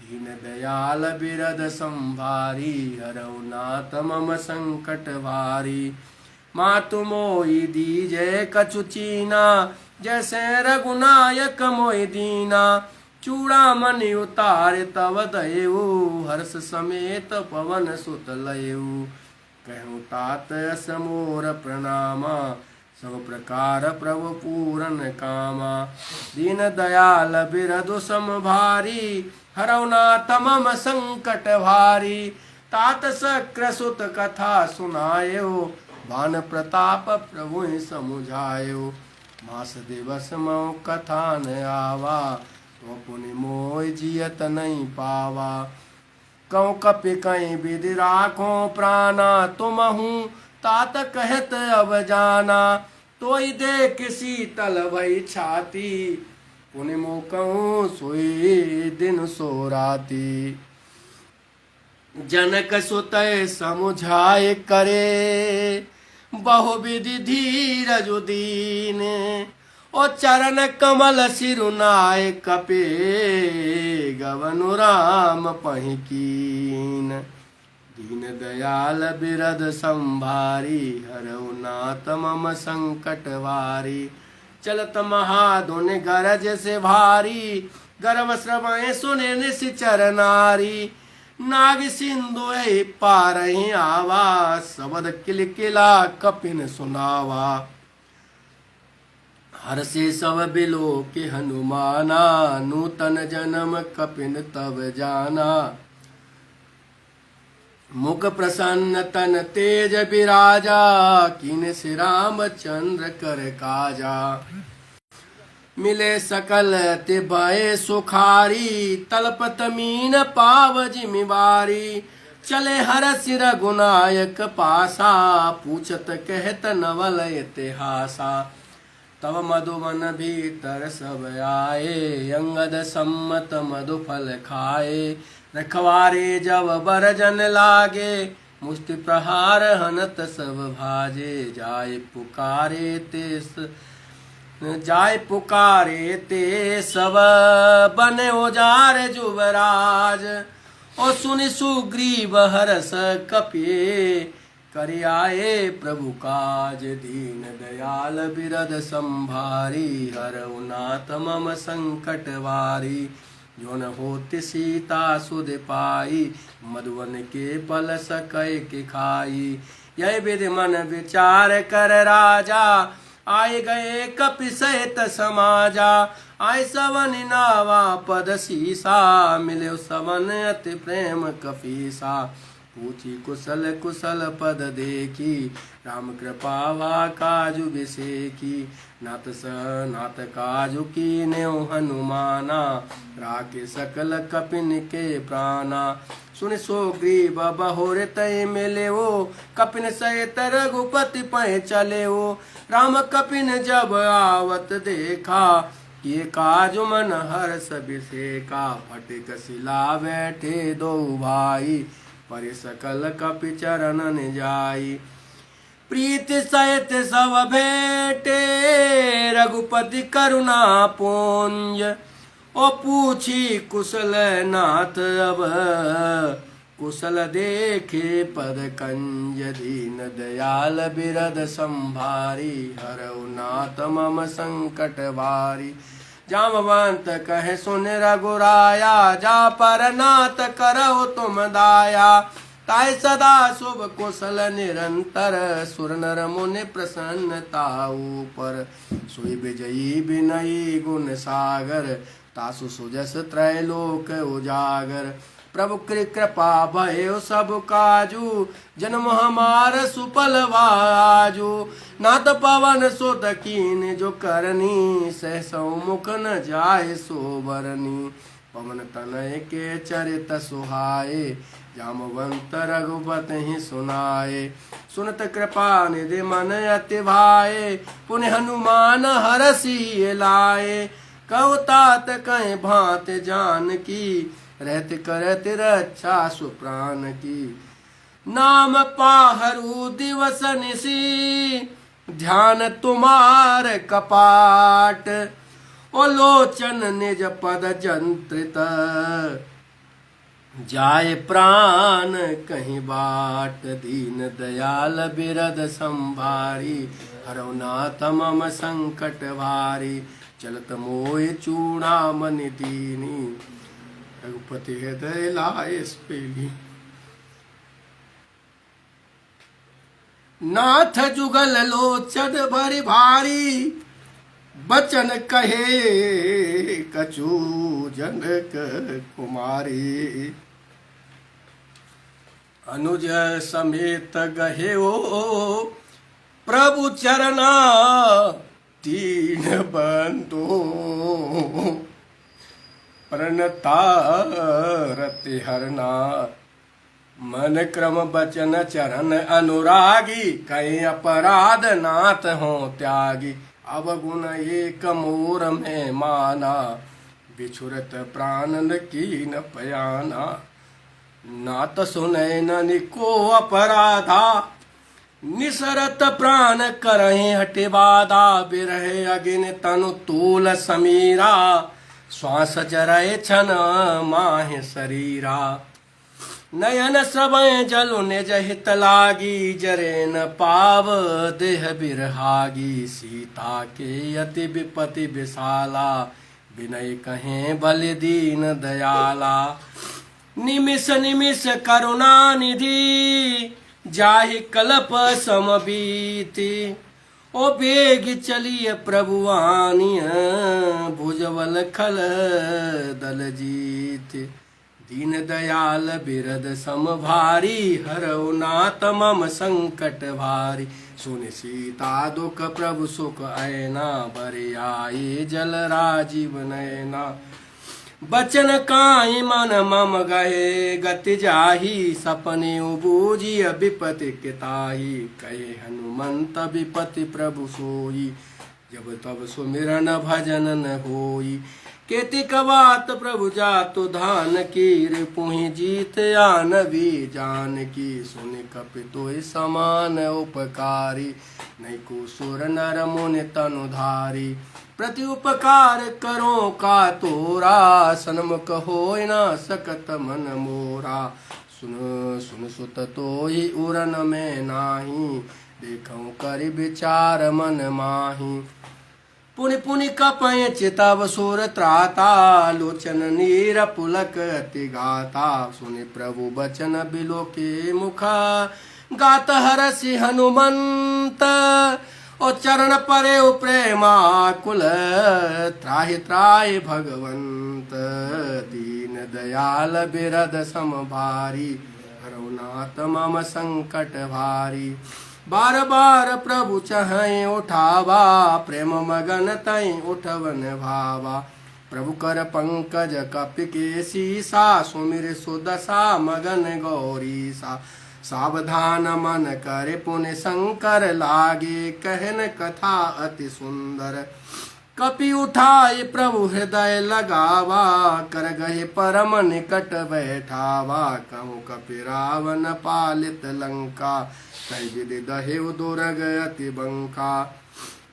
दीन दयाल बिरद संभारी, हरौ नाथ मम संकट भारी। मातु मोहि दीजे कछु चीना, जैसे रघुनायक मोहि दीना। चूड़ामणि उतारे तव दयऊ, हर्ष समेत पवन सुत लयऊ। कहूँ तात यस मोर प्रणामा, सब प्रकार प्रभु पूरन कामा। दीन दयाल बिरदु समभारी, हरौ नाथ मम संकट भारी। तात शक्र सुत कथा सुनायो, भान प्रताप प्रभु समुझायो। मास दिवस मऊ कथा न आवा, तो पुनि मोय जियत नहीं पावा। कहूँ कपि कहीं विधि राखो प्राणा, तुमहु तात कहत अब जाना। तोई देख शीतल भई छाती, पुनि मो कहूँ सोई दिन सो राती। जनक सुतय समुझाए करे, बहुविधि धीरज दीन। ओ चरण कमल सिरुनाय कपे, गवनु राम पहि कीन। दीन दयाल बिरद संभारी, हरौ नाथ मम संकट वारी। चलत महाधुन गरज से भारी, गर्भ श्रवय सुने निश्चर नारी। नाग सिंधु पार आवा, शबद किलकिला कपिन सुनावा। हर से सब बिलो के हनुमाना, नूतन जन्म कपिन तब जाना। मुख प्रसन्न तन तेज विराजा, किन श्री रामचंद्र कर काजा। मिले सकल ते भय सुखारी तलपत मीन पाव जिमिवारी चले हर सिर गुनायक पासा पूछत कहत नवल इतिहासा तव मधुवन भीतर सब आए अंगद सम्मत मधु फल खाए रखवारे जब बरजन लागे मुष्टि प्रहार हनत सब भाजे जाय पुकारे ते सब बने उजार जुबराज ओ सुनि सुग्रीव हरस कपिए करियाए प्रभु काज दीन दयाल बिरद संभारी हरऊ नाथ मम संकट वारी जो न होति सीता सुध पाई मधुवन के पल सकै के खाई यह विधि मन विचार कर राजा आए गए कपि सहित समाजा आय सवन नावा पद सीसा मिले सवन अति प्रेम कपीसा पूछी कुशल कुशल पद देखी राम कृपा वा काजु बिसेकी नाथ काजु की नेउ हनुमाना राखे सकल कपिन के प्राणा सुन सुग्रीव बहुर तय मिले वो कपिन सहित रघुपति पै चले वो राम कपिन जब आवत देखा ये काजु मन हर्ष बिसेका फटिक शिला बैठे दो भाई परि सकल कपि चरणन जाई प्रीति सहित सब भेटे रघुपति करुणा पुंज ओ पूछी कुशल नाथ अब कुशल देखे पद कंज दीन दयाल बिरद संभारी हरऊ नाथ मम संकट वारी जामवंत कहे सुन रघुराया जा पर नाथ करहु तुम दाया ताय सदा शुभ कुशल निरंतर सुर नर मुनि प्रसन्नता ऊपर सोई विजयी विनयी गुण सागर तासु सुजस त्रैलोक उजागर प्रभु कृपा भयो सब काजू जन्म हमार सुपल वाजू नाथ पवन सुत कीन जो करनी सहसौ मुख न जाय सोबरनी पवन तनय के चरित सुहाए जामवंत रघुपति ही सुनाए सुनत कृपा निधि मन अति भाए पुण्य हनुमान हरसी लाए कहु तात कहीं भांत जान की रहत करत रक्षा सुप्राण की नाम पाहरू दिवस निसी ध्यान तुम्हार कपाट ओ लोचन निज पद जंत्रित जाय प्राण कहीं बाट दीन दयाल बिरद संभारी हरौ नाथ मम संकट भारी चलत मोय चूड़ामणि दीनी रघुपति हृदय लाए स्पेली नाथ जुगल लोचन भरि भारी बचन कहे कछु जनक कुमारी अनुज समेत गहे ओ प्रभु चरना दीन बंधो प्रणतारति हरना मन क्रम बचन चरण अनुरागी कहीं अपराध नाथ हो त्यागी अवगुण एक मोर में माना बिछुरत प्राणन की न पयाना नात सुनय निको अपराधा निसरत प्राण करहि हटे बाधा बिरहे अगिन तनु तूल समीरा श्वास जरय छन माहि शरीरा नयन सबय जलु निज हित लागी जरे न पाव देह बिरहागी सीता के अति विपति विशाला विनय कहे बलि दीन दयाला निमिष निमिष करुणा निधि जाहि कल्प समबीति ओ बेग चलिए प्रभुआनिय भुजबल खल दल जीत दीन दयाल बिरद सम भारी, हरौ नाथ मम संकट भारी। सुन सीता दुख प्रभु सुख ऐना, बरे आए जल राजीव नयना। बचन काई मन मम गए, गति जाही सपने बूझिय विपति किताही। कहे हनुमंत विपति प्रभु सोई, जब तब सुमिरन भजन न होई। केतिक बात प्रभु जातु धान की, रिपुहि जीत आन भी जान की। सुन कपितोय समान उपकारी, नहीं को सुर नर मुनि तनुधारी। प्रति उपकार करो का तोरा, सन्मुख होय न सकत मन मोरा। सुन सुन सुत तोहि उरन में नाही, देखऊं करि विचार मन माही। पुनि पुनि कपय चितव सुर त्राता, लोचन नीर पुलक अति गाता। सुनि प्रभु बचन बिलो के मुखा, गात हरसि हनुमंत। ओ चरण परे प्रेमाकुल, त्राहि त्राहि भगवंत। दीन दयाल बिरद सम भारी, हरौ नाथ मम संकट भारी। बार बार प्रभु चहै उठावा, प्रेम मगन तै उठवन भावा। प्रभु कर पंकज कपि के सीसा, सुमिर सुदशा मगन गौरीसा। सावधान मन करे पुण्य शंकर लागे, कहन कथा अति सुंदर। कपि उठाए प्रभु हृदय लगावा, कर गए परम निकट बैठावा। कहूँ कपि रावण पालित लंका, कई विधि दहे दुर्ग अति बंका।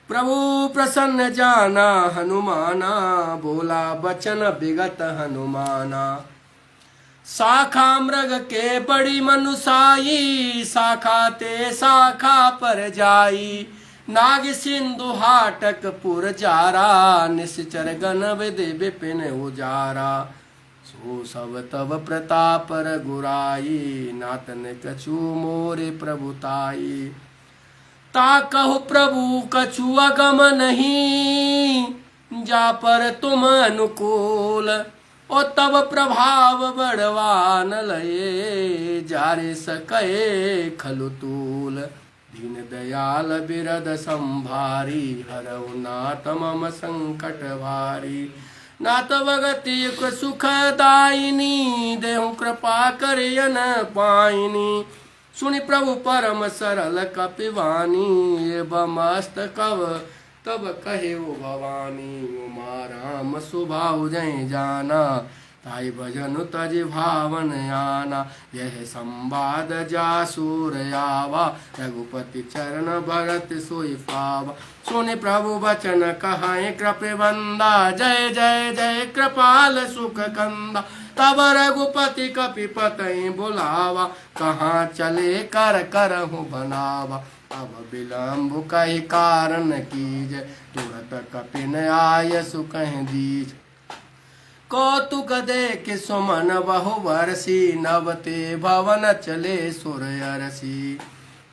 प्रभु प्रसन्न जाना हनुमाना, बोला बचन विगत हनुमाना। शाखा मृग के बड़ी मनुसाई, शाखा ते शाखा पर जाई। नाग सिंधु हाटक पुर जारा, निश्चर गण विधि विपिन उजारा। सो सब तब प्रताप रघुराई, नातन कछु मोरे प्रभुताई। ता कहु प्रभु कछु अगम नहीं, जा पर तुम अनुकूल। ओ तब प्रभाव बड़वान लये, जारे सके खलु तूल। दीन दयाल बिरद संभारी, हरौ नाथ मम संकट भारी। नाथ भगति सुख दायिनी, देहु कृपा करियन पाइनी। सुनि प्रभु परम सरल कपिवानी, एवं मस्तकव तब कहे वो भवानी। उमा राम सुभाउ जय जाना, ताई भजन तज भावन आना। यह संवाद जासूर आवा, रघुपति चरण भरत सोई पावा। सुनि प्रभु बचन कहाए कृपबंदा, जय जय जय कृपाल सुख कंदा। तब रघुपति कपिपतहि बुलावा, कहाँ चले कर करहु बनावा। अब विलम्ब कहि कारण कीजय, तुरत कपिन आय सुकहि दीज। कौतुक देख सुमन बहु बरसी, नवते भवन चले सुर अरसी।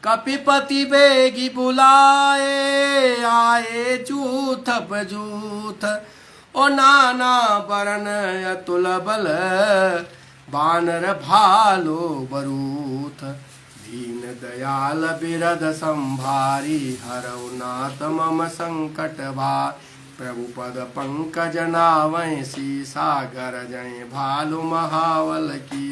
कपिपति बेगी बुलाए, आए जूथ बजूथ। ओ नाना बरन अतुल बल, बानर भालो बरूथ। दीन दयाल बिरद संभारी, हरौ नाथ मम संकट भारी। प्रभु पद पंकज नावै सीसा, गरजै भालु महावल की।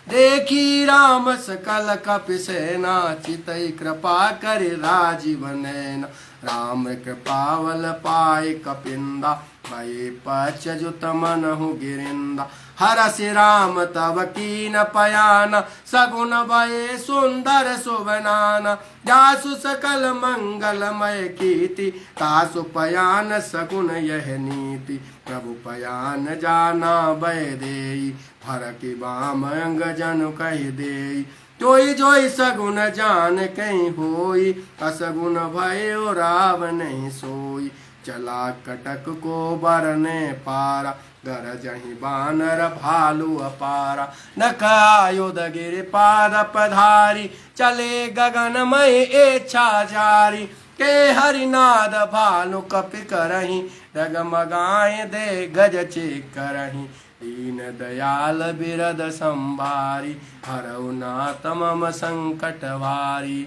देखी राम सकल कपि सेना, चितै कृपा करि राजीव नैना। राम कृपावल पाए कपिंदा, भये पच्युत मनहु गिरिंदा। हरसि राम तब कीन पयाना, सगुन भये सुंदर सुवनाना। जासु सकल मंगलमय कीर्ति, तासु पयान सगुन यह नीति। प्रभु पयान जाना भय देई, फरकि बाम अंग जनु कहि देई। जोई जोई सगुन जान कहीं होई, असगुन भयो राव नहीं सोई। चला कटक को बरने पारा, गरजहि बानर भालु अपारा। नखायुध गिरि पाद पधारी, चले गगनमय इच्छा जारी। के हरिनाद भालु कपि करहि, डगमगाए दे गज चेक करहि। दीन दयाल बिरद संभारी हरऊ नाथ मम संकट भारी।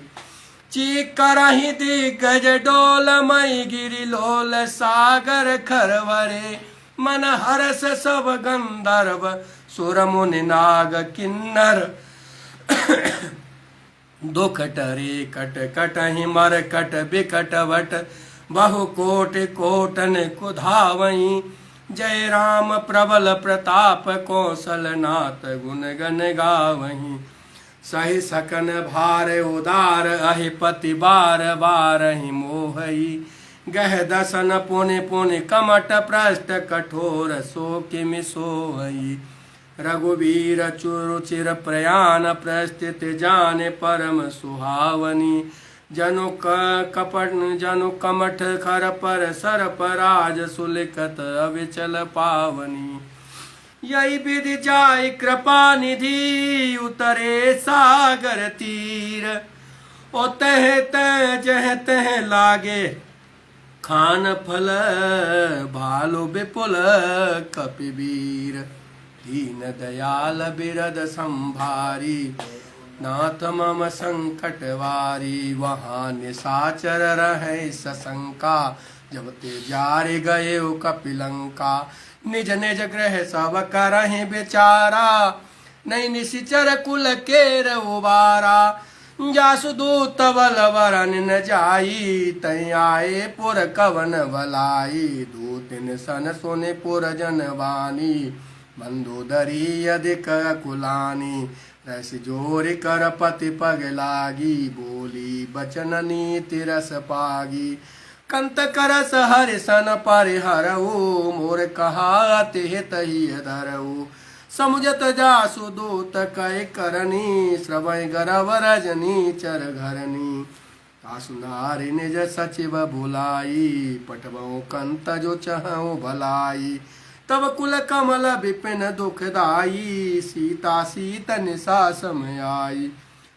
चीक करहि दिग्गज डोल मई गिरि लोल सागर खरवरे मन हरस सब गंधर्व सुर मुनि नाग किन्नर दुख टरे कट कटहि मर कट बिकट वट बहु कोट कोटन कुधावई। जय राम प्रबल प्रताप कौशलनाथ गुण गण गावहीं। सहि सकन भार उदार अहि पति बार बार ही मोहई। गह दसन पुनि पुनि कमट पृष्ठ कठोर सो किमि सोहई। रघुवीर चुरुचिर प्रयाण प्रस्थित जाने परम सुहावनी। जनु कपट जनु कमठ खर पर सर पराज सुलिखत अविचल पावनी। यही विधि जाय कृपा निधि उतरे सागर तीर। ओ तह तह जह तह लागे खान फल भालु विपुल कपिवीर। दीन दयाल बिरद संभारी नाथ मम संकट वारी। वहाँ निशाचर रहे सशंका जब ते जारे गए कपिलंका। निज निज ग्रह सब करहि बेचारा नहीं निशिचर कुल केर उबारा। जासु दूत बल वरन न जाई तै आए पुर कवन भलाई। दूतिन सन सुनि पुर जनवानी बंधुदरी अधिक कुलानी। रस जोर कर पति पग लागी बोली बचन नीति रस पागी। कंत करस हरिसन परिहरऊ मोर कहात हितहि धरऊ। समुझत जासु दूत कै करनी श्रवै गरव रजनी चर घरनी। तासु नारी निज सचिव बुलाई पटबऊ कंत जो चहऊ भलाई। तब कुल कमल विपिन दुखदाई सीता सीत निशा समयाई।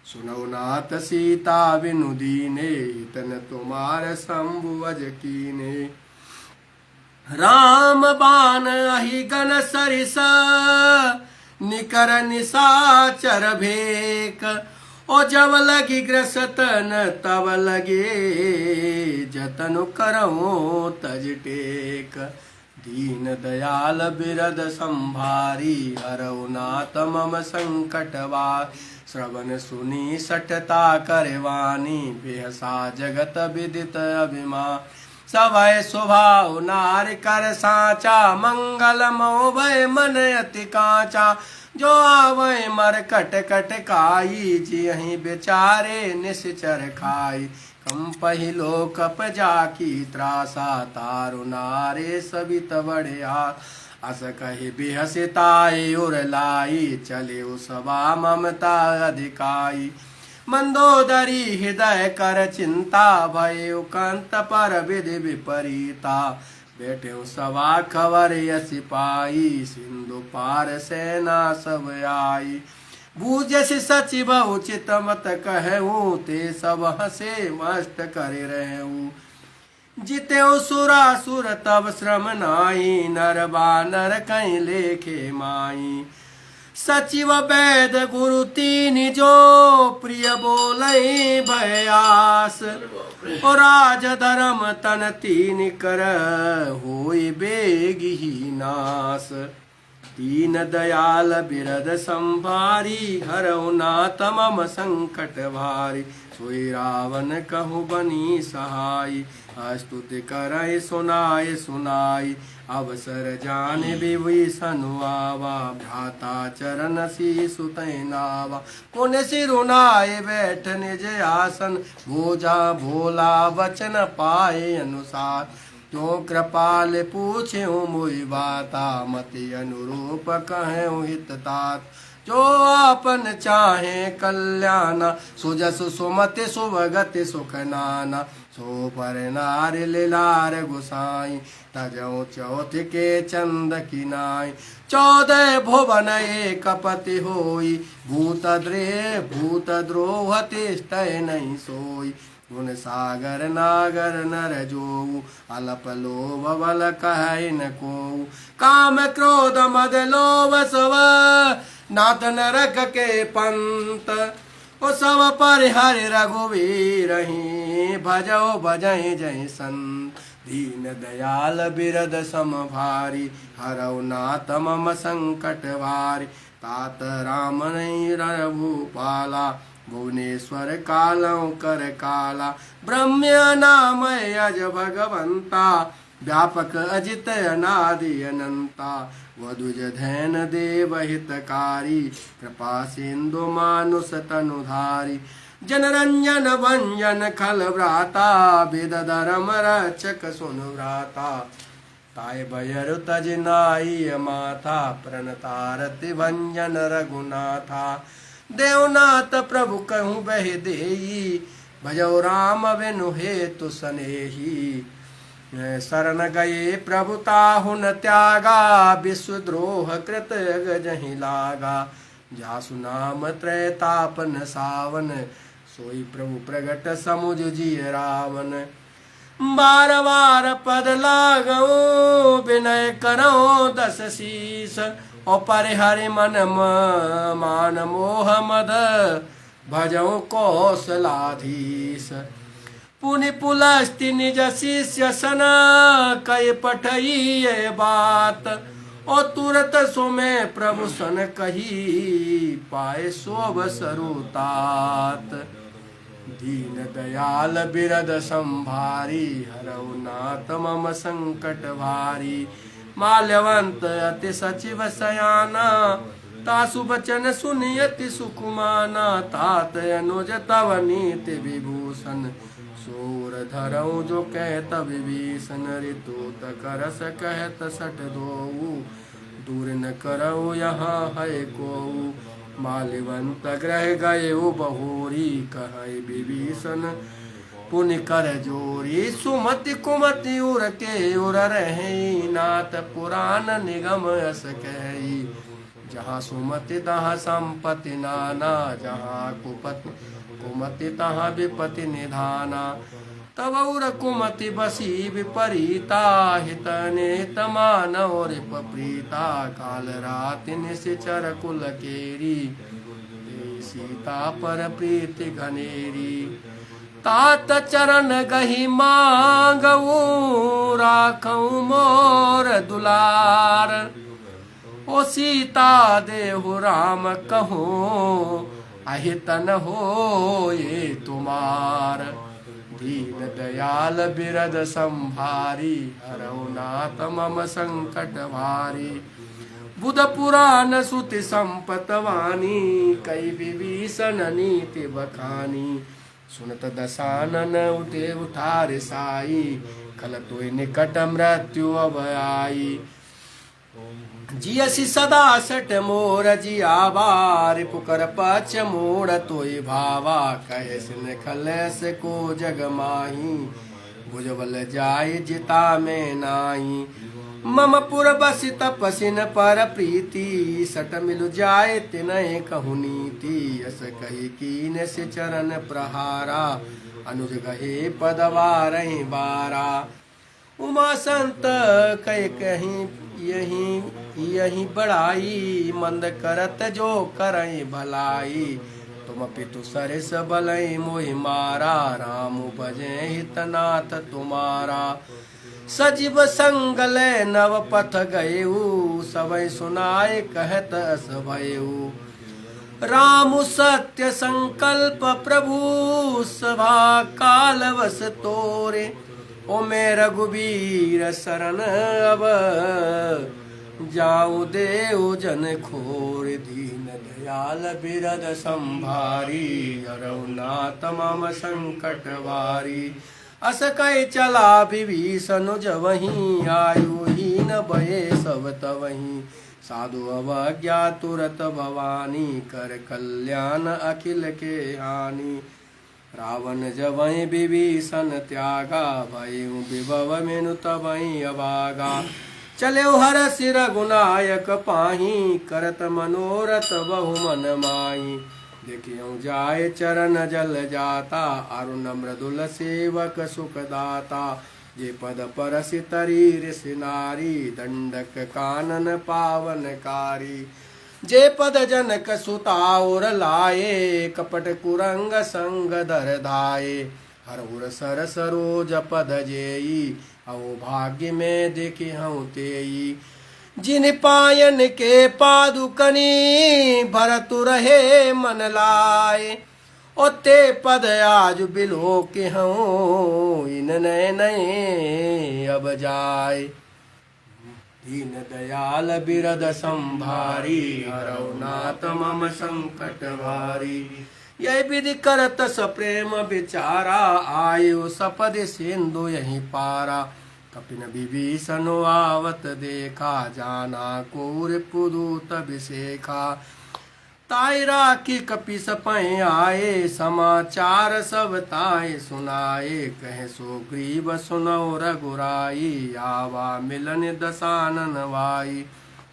सुनौ नाथ सीता बिनु दीने तन तुम्हार शंभु अज कीने। राम बान अहि गन सरिस निकर निशाचर भेक। ओ जब लगी ग्रसतन तब लगे जतनु करऊं तज टेक। दीन दयाल बिरद संभारी हरऊ नाथ मम संकट वार। श्रवण सुनी सटता करवानी बेहसा जगत विदित अभिमान। सवय स्वभाव नार कर साचा मंगल मोभय मन अति काचा। जो आवै मर कट कट काई जियहि बेचारे निश्चर खाई। कम पहिलो कप जाकी त्रासा तारु नारे सबित बढ़िया। अस कहि बिहसिताई उर लाई चले सभा ममता अधिकाई। मंदोदरी हृदय कर चिंता भयो कंत पर विधि विपरीता। बैठे सभा खबर यसी पाई सिंधु पार सेना सब आई। बूझस सचिव उचित मत कहूँ ते सब हसे मस्त करे रहूँ। जिते सुरासुर तब श्रम नाई नर बानर कहीं लेखे माई। सचिव वैद गुरु तीन जो प्रिय बोलई भयास। और राज धर्म तन तीन कर होई बेगी नास। दीन दयाल बिरद संभारी हरऊ नाथ मम संकट भारी। सोई रावण कहु बनी सहाय स्तुति करहि सुनाय सुनाई। अवसर जाने विभीषण आवा भ्राता चरण शीसु तै नावा। पुन सिरुनाय बैठ निज आसन भोजा भोला वचन पाए अनुसार। तो कृपाल पूछे मोहि बाता मति अनुरूप कहूँ हित तात। जो आपन चाहे कल्याण सुजस सुमति सुभगति सुख नाना। सो पर नार लीलार गुसाई तजौ चौथ के चंद किनाई। 14 भुवन एक पति होई भूत द्रोह तिष्ठै नहीं सोई। गुण सागर नागर नर जोऊ अलप लोभ बल कहै न कोऊ काम क्रोध मद लोभ सव नाथ नरक के पंत ओ सब परिहरि रघुवीर भजो भजै जय संत दीन दयाल बिरद सम भारी हरौ नाथ मम संकट भारी तात राम नहीं रघुपाला भुवनेश्वर कालौ कर काला ब्रह्म नाम अज भगवंता व्यापक अजित अनादि अनंता वधुज धैन देव हितकारी कृपा सिंधु मानुष तनुधारी जनरंजन भंजन खल व्राता वेद धर्म रक्षक सुन व्राता ताय भयरु तज नाई माथा प्रणतारति भंजन रघुनाथा देवनाथ प्रभु कहूँ बह देई भजौ राम बिनु हेतु सनेही शरण गए प्रभु ताहुन त्यागा विश्वद्रोह कृत गजहि लागा जासु नाम त्रैतापन सावन सोई प्रभु प्रगट समुझ जिय रावण बार बार पद लागो विनय करो दस शीस ओ परिहरि मन मान मोह मद भजौ कौशलाधीश पुनि पुलस्ति निज शिष्य सन कई पठई ये बात ओ तुरत सुमे प्रभु सन कही पाए शोभ सरुतात दीन दयाल बिरद संभारी हरौ नाथ मम संकट भारी माल्यवंत अति सचिव सयाना तासु बचन सुनियति सुकुमाना तात अनुज तव नीति विभूषण सूर धरऊ जो कहत विभीषण ऋतु करस कहत सठ दोऊ दूर न करऊ यहाँ है कोऊ माल्यवंत ग्रह गए बहोरी कहे विभीषण पुनि कर जोरी सुमति कुमति उर के उर रहे नाथ पुराण निगम अस कही जहाँ सुमति तहाँ संपत्ति नाना जहाँ कुमति तहाँ विपति निधाना तब उर कुमति बसी विपरीता हित नेत मानव रिप प्रीता काल रात निश्चर कुल केरी सीता पर प्रीति घनेरी तात चरण गही मांगऊ राखऊ मोर दुलार ओ सीता देहु राम कहो अहितन हो ये तुम्हार दीन दयाल बिरद संभारी हरौ नाथ मम संकट भारी बुध पुराण सुति संपत वाणी कई विभीषण नीति बखानी सुनत दशानन उठे उठार साई कल तोय निकट मृत्यु अब आई जियसि सदा सट मोर जियावार पुकर पच मोड़ तोय भावा कहे सिन खलस को जग माही भुजबल जाय जिता में नाई मम पुर बसि तपसिन पर प्रीति सट मिलु जाय तिनहि कहु नीति यस कही कीन से चरण प्रहारा अनुज गहे पदवारहि बारा उमा संत कह कहीं यही बड़ाई मंद करत जो करई भलाई तुम पितु सरिस बलई मोहि मारा राम भजे हितनाथ तुम्हारा सजीव संगल नव पथ गयऊ सबई सुनाए कहत अस भयऊ राम सत्य संकल्प प्रभु सभा काल वस तोरे ओ मैं रघुबीर शरण अब जाऊं देव जन खोर दीन दयाल बिरद संभारी हरौ नाथ मम संकट वारी अस कह चला विभीषण जवहीं आयु हीन भये सब तवहीं साधु अवज्ञा तुरत भवानी कर कल्याण अखिल के हानि रावण जवहीं विभीषण त्यागा भयउ विभव मेनु तवहीं अभागा चले हर सिर गुनायक पाही करत मनोरथ बहु मन माही देखियो जाए चरण जल जाता, अरुण मृदुल सेवक सुखदाता। जे पद परसि तरी ऋषि नारी, दंडक कानन पावनकारी। जे पद जनक सुता और लाए, कपट कुरंग संग दर धाये। हरहुर सर सरोज पद जेई, अहो भाग्य में देखी हूँ तेई। जिन पायन के पादुकनी, भरतु रहे मन लाए। ओते पद आज बिलो के हूँ, इन नए नए अब जाए। दीन दयाल बिरद संभारी, हरौ नाथ मम संकट भारी। यह विधि करत सप्रेम विचारा, आयु सपद सिंधु यही पारा। कपिन विभीषण आवत देखा, जाना कोर पुदूत अभिषेखा। ताई राखी कपिस पै आए, समाचार सब ताई सुनाए। कह सो ग्रीव सुनौ रघुराई, आवा मिलन दसानन वाई।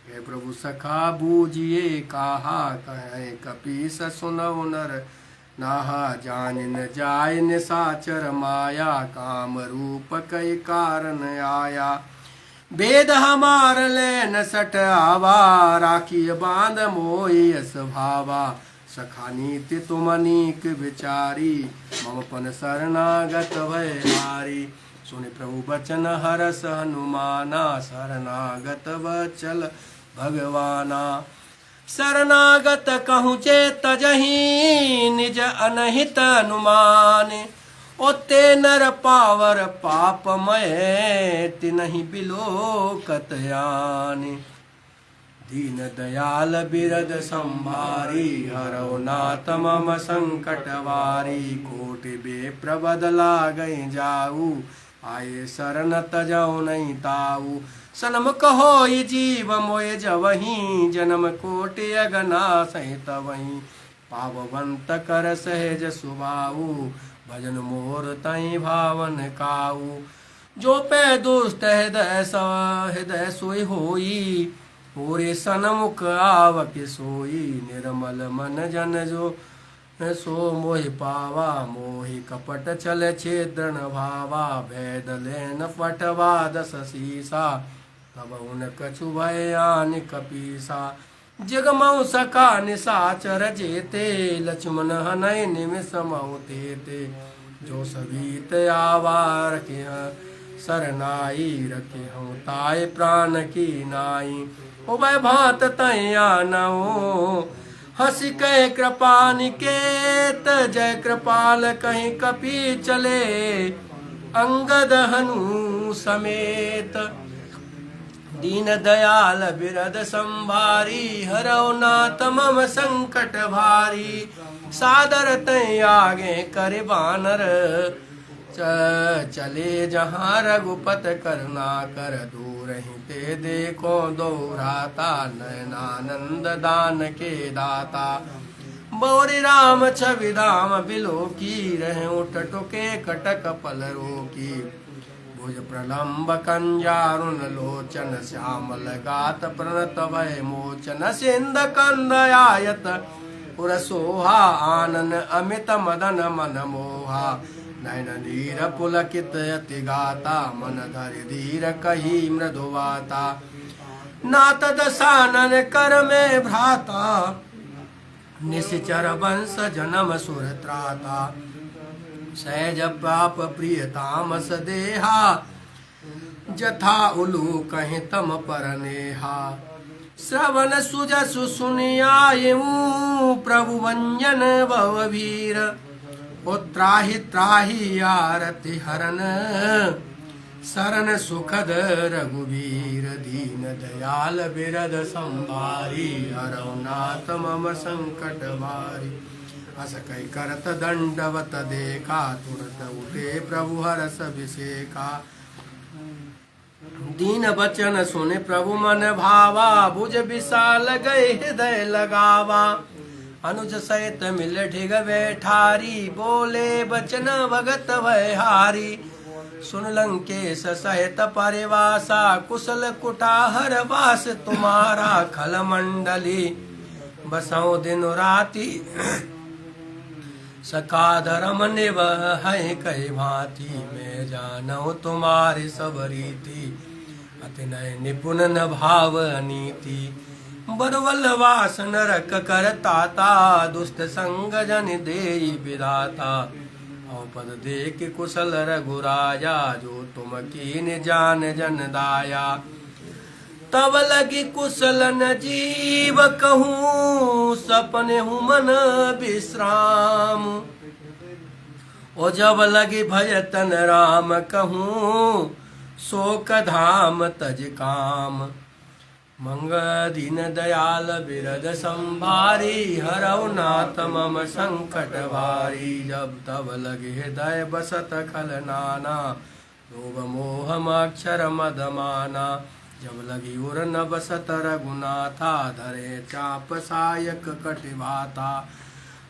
हे प्रभु सखा बूझिए कहा, कहे कपीस सुनौ नर नाहा। जान न जाय निसाचर माया, काम रूप कई कारण आया। वेद हमार लेन सट आवा, राखी बांध मोहि यस भावा। सखा नीति तुम अनीक विचारी, मम पन शरणागत भय हारी। सुनि प्रभु बचन हरस हनुमाना, शरणागत वचल भगवाना। शरणागत कहूँ चेत जहीं, निज अनहित अनुमान। ओते नर पावर पापमय, तिनहि बिलोकत यानि। दीन दयाल बिरद संभारी, हरौ नाथ मम संकट वारी। कोटि बेप्र बदला गई जाऊ, आये शरण तजौ नहीं ताऊ। सनमुख होई जीव मोय जवहीं, जन्म कोटि अगना सहित वहीं। पाववंत कर सहज सुभाऊ, भजन मोर तई भावन काऊ। जो पै दुष्ट हृदय सोई होई, पूरे सनमुख आवके सोई। निर्मल मन जन जो सो मोहि पावा, मोहि कपट चल छेद्रन भावा। भेद लेन पटवा दस सीसा, तब उन कछु भय आनि कपीसा। जगमऊ सका निसाचर जेते, लक्ष्मण हनय निमिष मऊ तेते। जो सबीत आवार के सरनाई, रखे हूँ ताय प्राण की नाई। उभय भात तयानऊ, हसी कह कृपा निकेत। जय कृपाल कहीं कपी चले, अंगद हनु समेत। दीन दयाल बिरद संभारी, हरौ नाथ मम संकट भारी। सादर तय आगे कर बानर, चले जहाँ रघुपत करुणा कर। दूर ही ते देखो दोहराता, नयनानंद दान के दाता। बौरी राम छवि धाम बिलो की, रहे उठ टुके कटक पल रोकी। भुज प्रलम्ब कंजारुन लोचन, श्यामल गात प्रणत भय मोचन। सिंध कंद आयत पुर सोहा, आनन अमित मदन मन मोहा। नयन धीर पुलकित यति गाता, मन धरि धीर कही मृदुवाता। नाथ दसानन कर में भ्राता, निश्चर वंश जन्म सुर त्राता। सहज पाप प्रिय तामस देहा, जथा उलू कहीं तम पर नेहा। श्रवण सुजसु सुनियायऊ, प्रभु वंजन भववीर। ओ त्राहि त्राहि आरति हरन, शरण सुखद रघुवीर। दीन दयाल बिरद संभारी, हरौ नाथ मम संकट भारी। अस कई करत दंडवत देखा, तुरत उठे प्रभु हरस अभिषेका। दीन बचन सुने प्रभु मन भावा, भुज विशाल गए हृदय लगावा। अनुज सहित मिल ढिग बैठारी, बोले बचन भगत भय हारी। सुन लंकेश सहित परिवासा, कुशल कुटाहर वास तुम्हारा। खल मंडली बसौ दिन राति, सका धर्म निवहै कई भांति, मैं जानौ तुम्हारी सब रीति, अति नय निपुण न भाव नीति। बरवल वास नरक करताता, दुष्ट संग जन देई विधाता। और पद देख कुशल रघुराया, जो तुम कीन जान जन दाया। तब लगी कुशल न जीव कहूँ, सपने हूँ मन विश्राम। ओ जब लगी भजतन राम कहूँ, शोक धाम तज काम। मंग दीन दयाल बिरद संभारी, हरौ नाथ मम संकट भारी। जब तब लगे हृदय बसत खल नाना, लोभ मोह अक्षर मद माना। जब लगी उर न बसत रघुनाथा, धरे चाप सायक कटिभाता।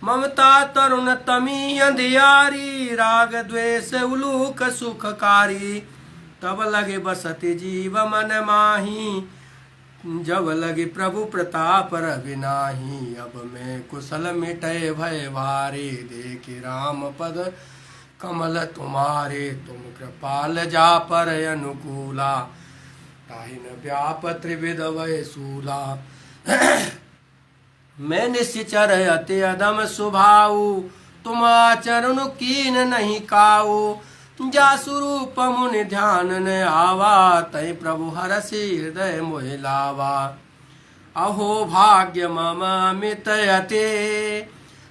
ममता तरुण तमी अंधियारी, राग द्वेष उलूक सुखकारी। तब लगे बसति जीव मन माही, जब लगी प्रभु प्रताप रविनाही। अब मैं कुशल मिटय भय भारी, देखि राम पद कमल तुम्हारे। तुम कृपाल जा पर अनुकूला, ताहि न व्याप त्रिविध वै सूला। मैं निश्चर अति अदम सुभाऊ, तुम आचरण कीन नहीं काऊ। जासु रूप मुनि ध्यान न आवा, तै प्रभु हरसि हृदय मोहि लावा। अहो भाग्य मम अमित अते,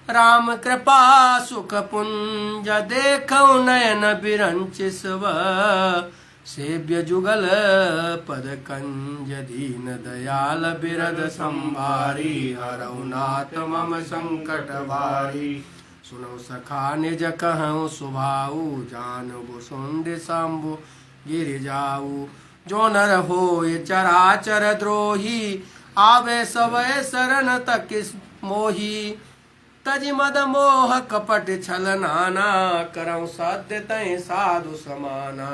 राम कृपा सुख पुंज। देखौ नयन बिरंचि सुव, सेव्य जुगल पद कंज। दीन दयाल बिरद संभारी, हरौ नाथ मम संकट भारी। सुनो सखा निज कहूँ सुभाऊ, जानबो सुंद शंभु गिर जाऊ। जो नर होय चराचर द्रोही, आवे सवै शरण तक मोही। तज मद मोह कपट छल नाना, करौ सत्य तै साधु समाना।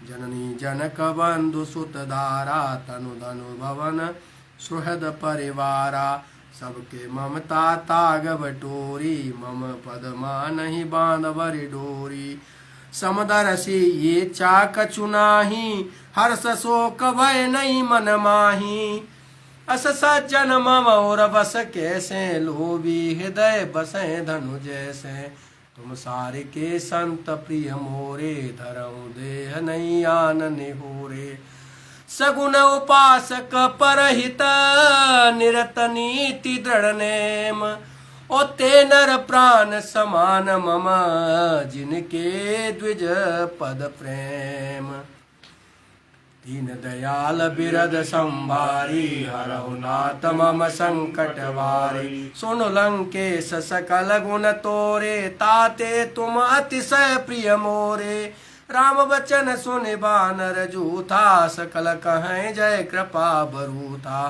जननी जनक बंधु सुत दारा, तनु धनु भवन सुहृद परिवारा। सबके ममता ताग बटोरी, मम पद मानहि बांधवरि डोरी। समदरसी ये चाक चुनाही, हर्ष शोक भय नहीं मन माही। अस सज्जन मम और बस कैसे, लोभी हृदय बसे धनु जैसे। तुम सारे के संत प्रिय मोरे, धरऊं देह नहीं आन निहोरे। सगुन उपासक परहित, निरत नीति दृढ़ नेम। ओ ते नर प्राण समान मम, जिनके द्विज पद प्रेम। दीन दयाल बिरद संभारी, हरौ नाथ मम संकट भारी। सुन लंकेश सकल गुण तोरे, ताते तुम अतिशय प्रिय मोरे। राम बचन सुनि बानर जूथा, सकल कहें जय कृपा बरूथा।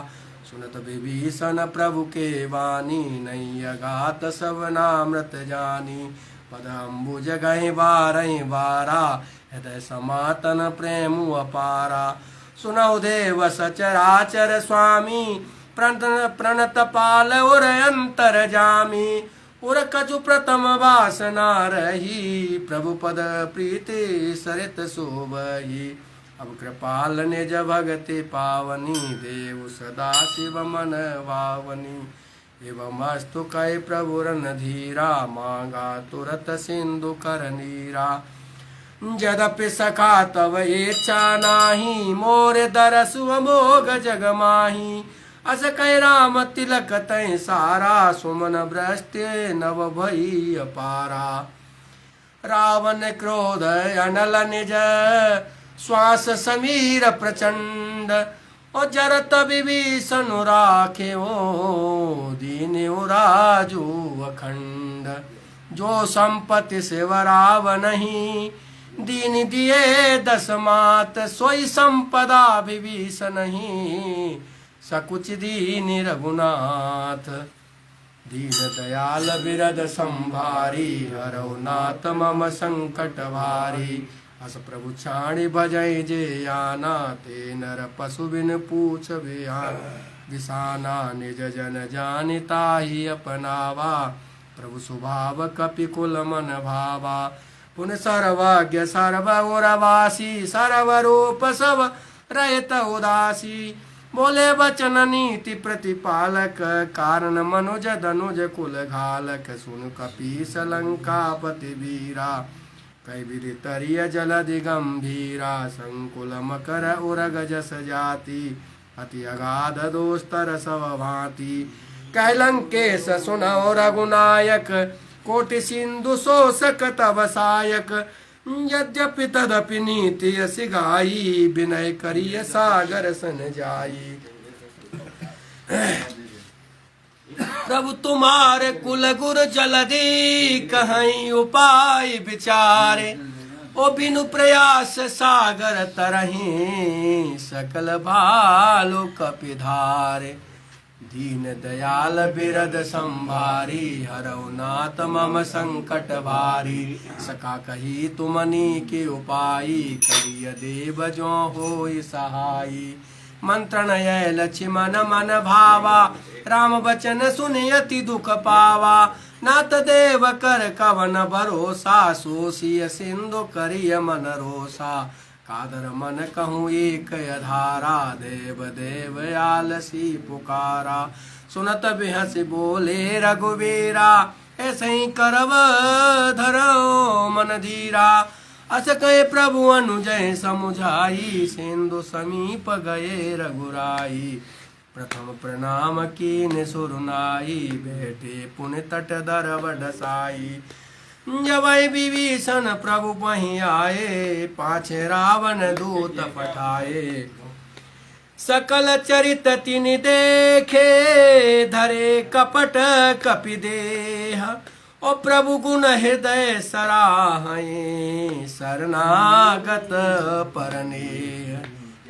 सुनत विभीषण प्रभु के वाणी, नहीं अगात सब नामृत जानी। पद अम्बुज गहि बारहि बारा, हृदय समातन प्रेम अपारा। सुनौ देव सचराचर स्वामी, प्रणत पाल उर अंतर जामी। उर कछु प्रथम वासना रही, प्रभु पद प्रीति सरित शोभही। अब कृपाल निज भगति पावनी, देव सदा शिव मन भावनी। एवं अस्तु कहि प्रभु रणधीरा, मांगा तुरत सिंधु कर नीरा। यद्यपि सखा तव इच्छा नाही, मोर दरसु अमोघ जग माही। अस कह राम तिलक तै सारा, सुमन भ्रष्ट नव भई अपारा। रावण क्रोध अनल निज, श्वास समीर प्रचंड। ओ जरत विभीषण राखे, ओ दीन राजू अखंड। जो संपत्ति सेवराव नहीं, दीन दिए दस मात। सोई संपदा विभीषण नहीं, सकुच दीन रघुनाथ। दीन दयाल बिरद संभारी, हरौ नाथ मम संकट भारी। अस प्रभु छाणी भजै जे आना, ते नर पशु बिन पूछ बिहान। दिसाना निज जन जानि ताहि अपनावा, प्रभु स्वभाव कपि कुल मन भावा। पुन सर्वज्ञ सर्वउरवासी सर्वरूप सब रहत उदासी। बोले वचन नीति प्रतिपालक कारण मनुज धनुज कुल घालक। सुन कपीस लंकापति वीरा कैविरि तरिय जलधि गंभीरा। संकुल मकर उरग जस जाति अति अगाध दोस्तर सब भांति। कैलंकेश सुनौ रघुनायक कोटि सिंधु शोषक तव सायक। यद्यपि तदपि नीति यस गाई विनय करिय सागर सन जाई। प्रभु तुम्हारे कुल गुर जलधि कहीं उपाय विचारे। ओ बिनु प्रयास सागर तरही सकल भालु कपिधारे। दीन दयाल बिरद संभारी हरौ नाथ मम संकट भारी। सका कही तुमनी के उपाई करिय देव जो होई सहाई। मंत्रण ये लक्ष्मण मन भावा राम बचन सुनि अति दुख पावा। नाथ देव कर कवन भरोसा सोसिय सिंधु करिय मन रोसा। कादर मन कहूँ एक अधारा देव देव आलसी पुकारा। सुनत बिहस बोले रघुवीरा ऐसे ही करव धरो मन धीरा। अस कहे प्रभु अनुजय समुझाई सिंधु समीप गए रघुराई। प्रथम प्रणाम कीन सुरनाई बैठे पुण्य तट दर बडसाई। जब विभीषण प्रभु पही आए पाछे रावण दूत पठाए। सकल चरित तिन देखे धरे कपट कपि देह। ओ प्रभु गुण हृदय सराहये शरणागत परनेह।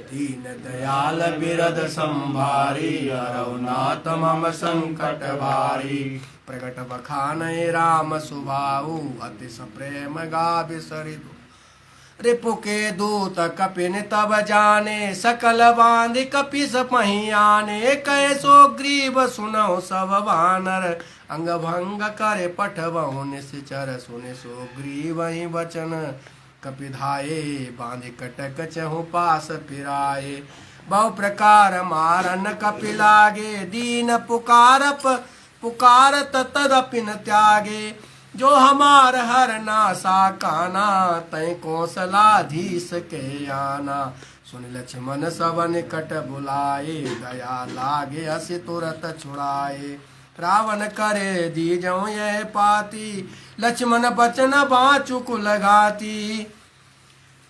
दीन दयाल बिरद संभारी हरौ नाथ मम संकट भारी। प्रगट बखानय राम सुभाऊ अतिश प्रेम गाभि सरिदु। रिपु के दूत कपिन तब जाने सकल बांध कपिस पही आने। कैसो ग्रीव सुनौ सब वानर अंग भंग करे पठवहु निश्चर। सुने सो ग्रीव ही वचन कपिधाये बांध कटक चहु पास फिराए। बहु प्रकार मारन कपि लागे दीन पुकारत तदपि न त्यागे। जो हमार हर नासा काना तय कौशलाधीश के आना। सुन लक्ष्मण सब निकट बुलाए दया लागे हसि तुरत छुड़ाए। रावण करे दीजौ यह पाती लक्ष्मण बचन बाँचु कुल घाती।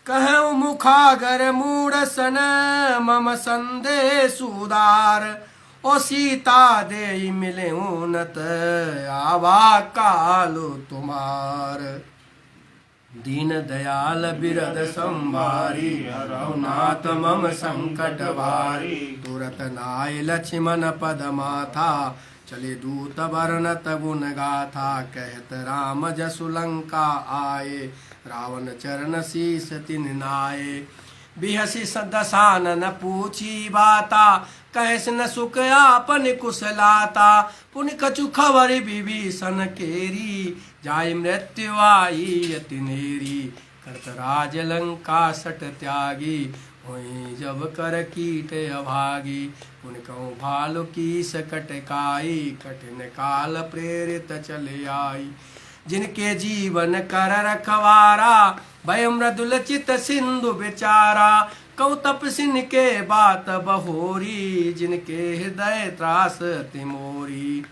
कहूँ मुखागर मूढ़ सन मम संदेश उदार। ओ सीता दे मिले नत आवा कालो तुम्हार। दीन दयाल बिरद संभारी हरौ नाथ मम संकट भारी। तुरत नाय लक्ष्मण पद माथा चले दूत वर्णत गुण गाथा। कहत राम जसु लंका आए रावण चरण शीस तिन नाये। बिहसी दसानन पूछी बाता कहस न सुख आपन कुशलाता। पुनि कछु खबर विभीषण केरी जाय मृत्यु आई अति नेरी। करत राज लंका सट त्यागी होई जब कर कीट अभागी। पुनि कहूँ भालु की सकटकाई कठिन काल प्रेरित चले आई। जिनके जीवन कर रखवारा भय मृदुल चित सिंधु बेचारा। कहूँ तपसिन के बात बहोरी जिनके हृदय त्रास तिमोरी।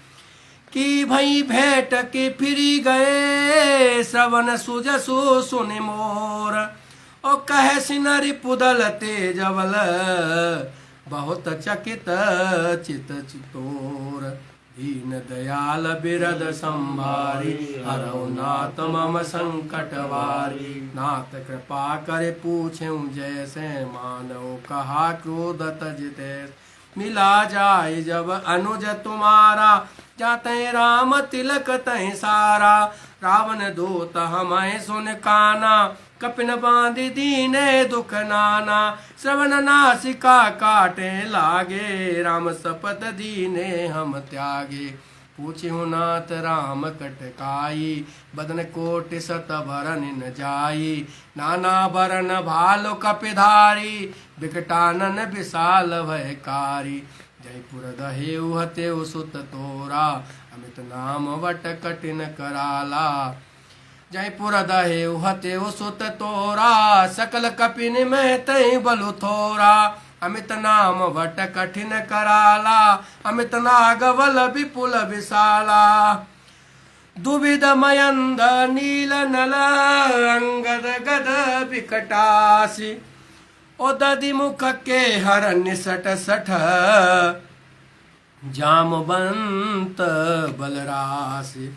की भई भेंट के फिरी गए श्रवण सुजसु सुनि मोर। ओ कह सिनरि पुदल तेजवल बहुत चकित चित चितोर। दीन दयाल बिरद संभारी हरौ नाथ मम संकट वारी। नाथ कृपा करे पूछूं जैसे मानव कहा क्रोध तजते। मिला जाय जब अनुज तुम्हारा जाते राम तिलक तय सारा। रावण दूत हमें सुन काना कपिन बांध दीने दुख नाना। श्रवण नासिका काटे लागे राम सपत दीने हम त्यागे। पूछिहु नाथ राम कटकाई, बदन कोटि सत बरन न जाई। नाना बरन भालु कपिधारी, बिकटानन विशाल भयकारी। जयपुर दहेउ हतेउ सुत तोरा, अमित नाम वट कठिन कराला। जयपुर दहेउ हतेउ सुत तोरा, सकल कपिन में तई बलु थोरा। अमित नाम वट कठिन कराला, अमित नागवल विपुल विशाला। दुविध मयंद नील नल, अंगद गद विकटासी। ओ दधि मुख के हरण्य सठ सठ, जामवंत बलरासी।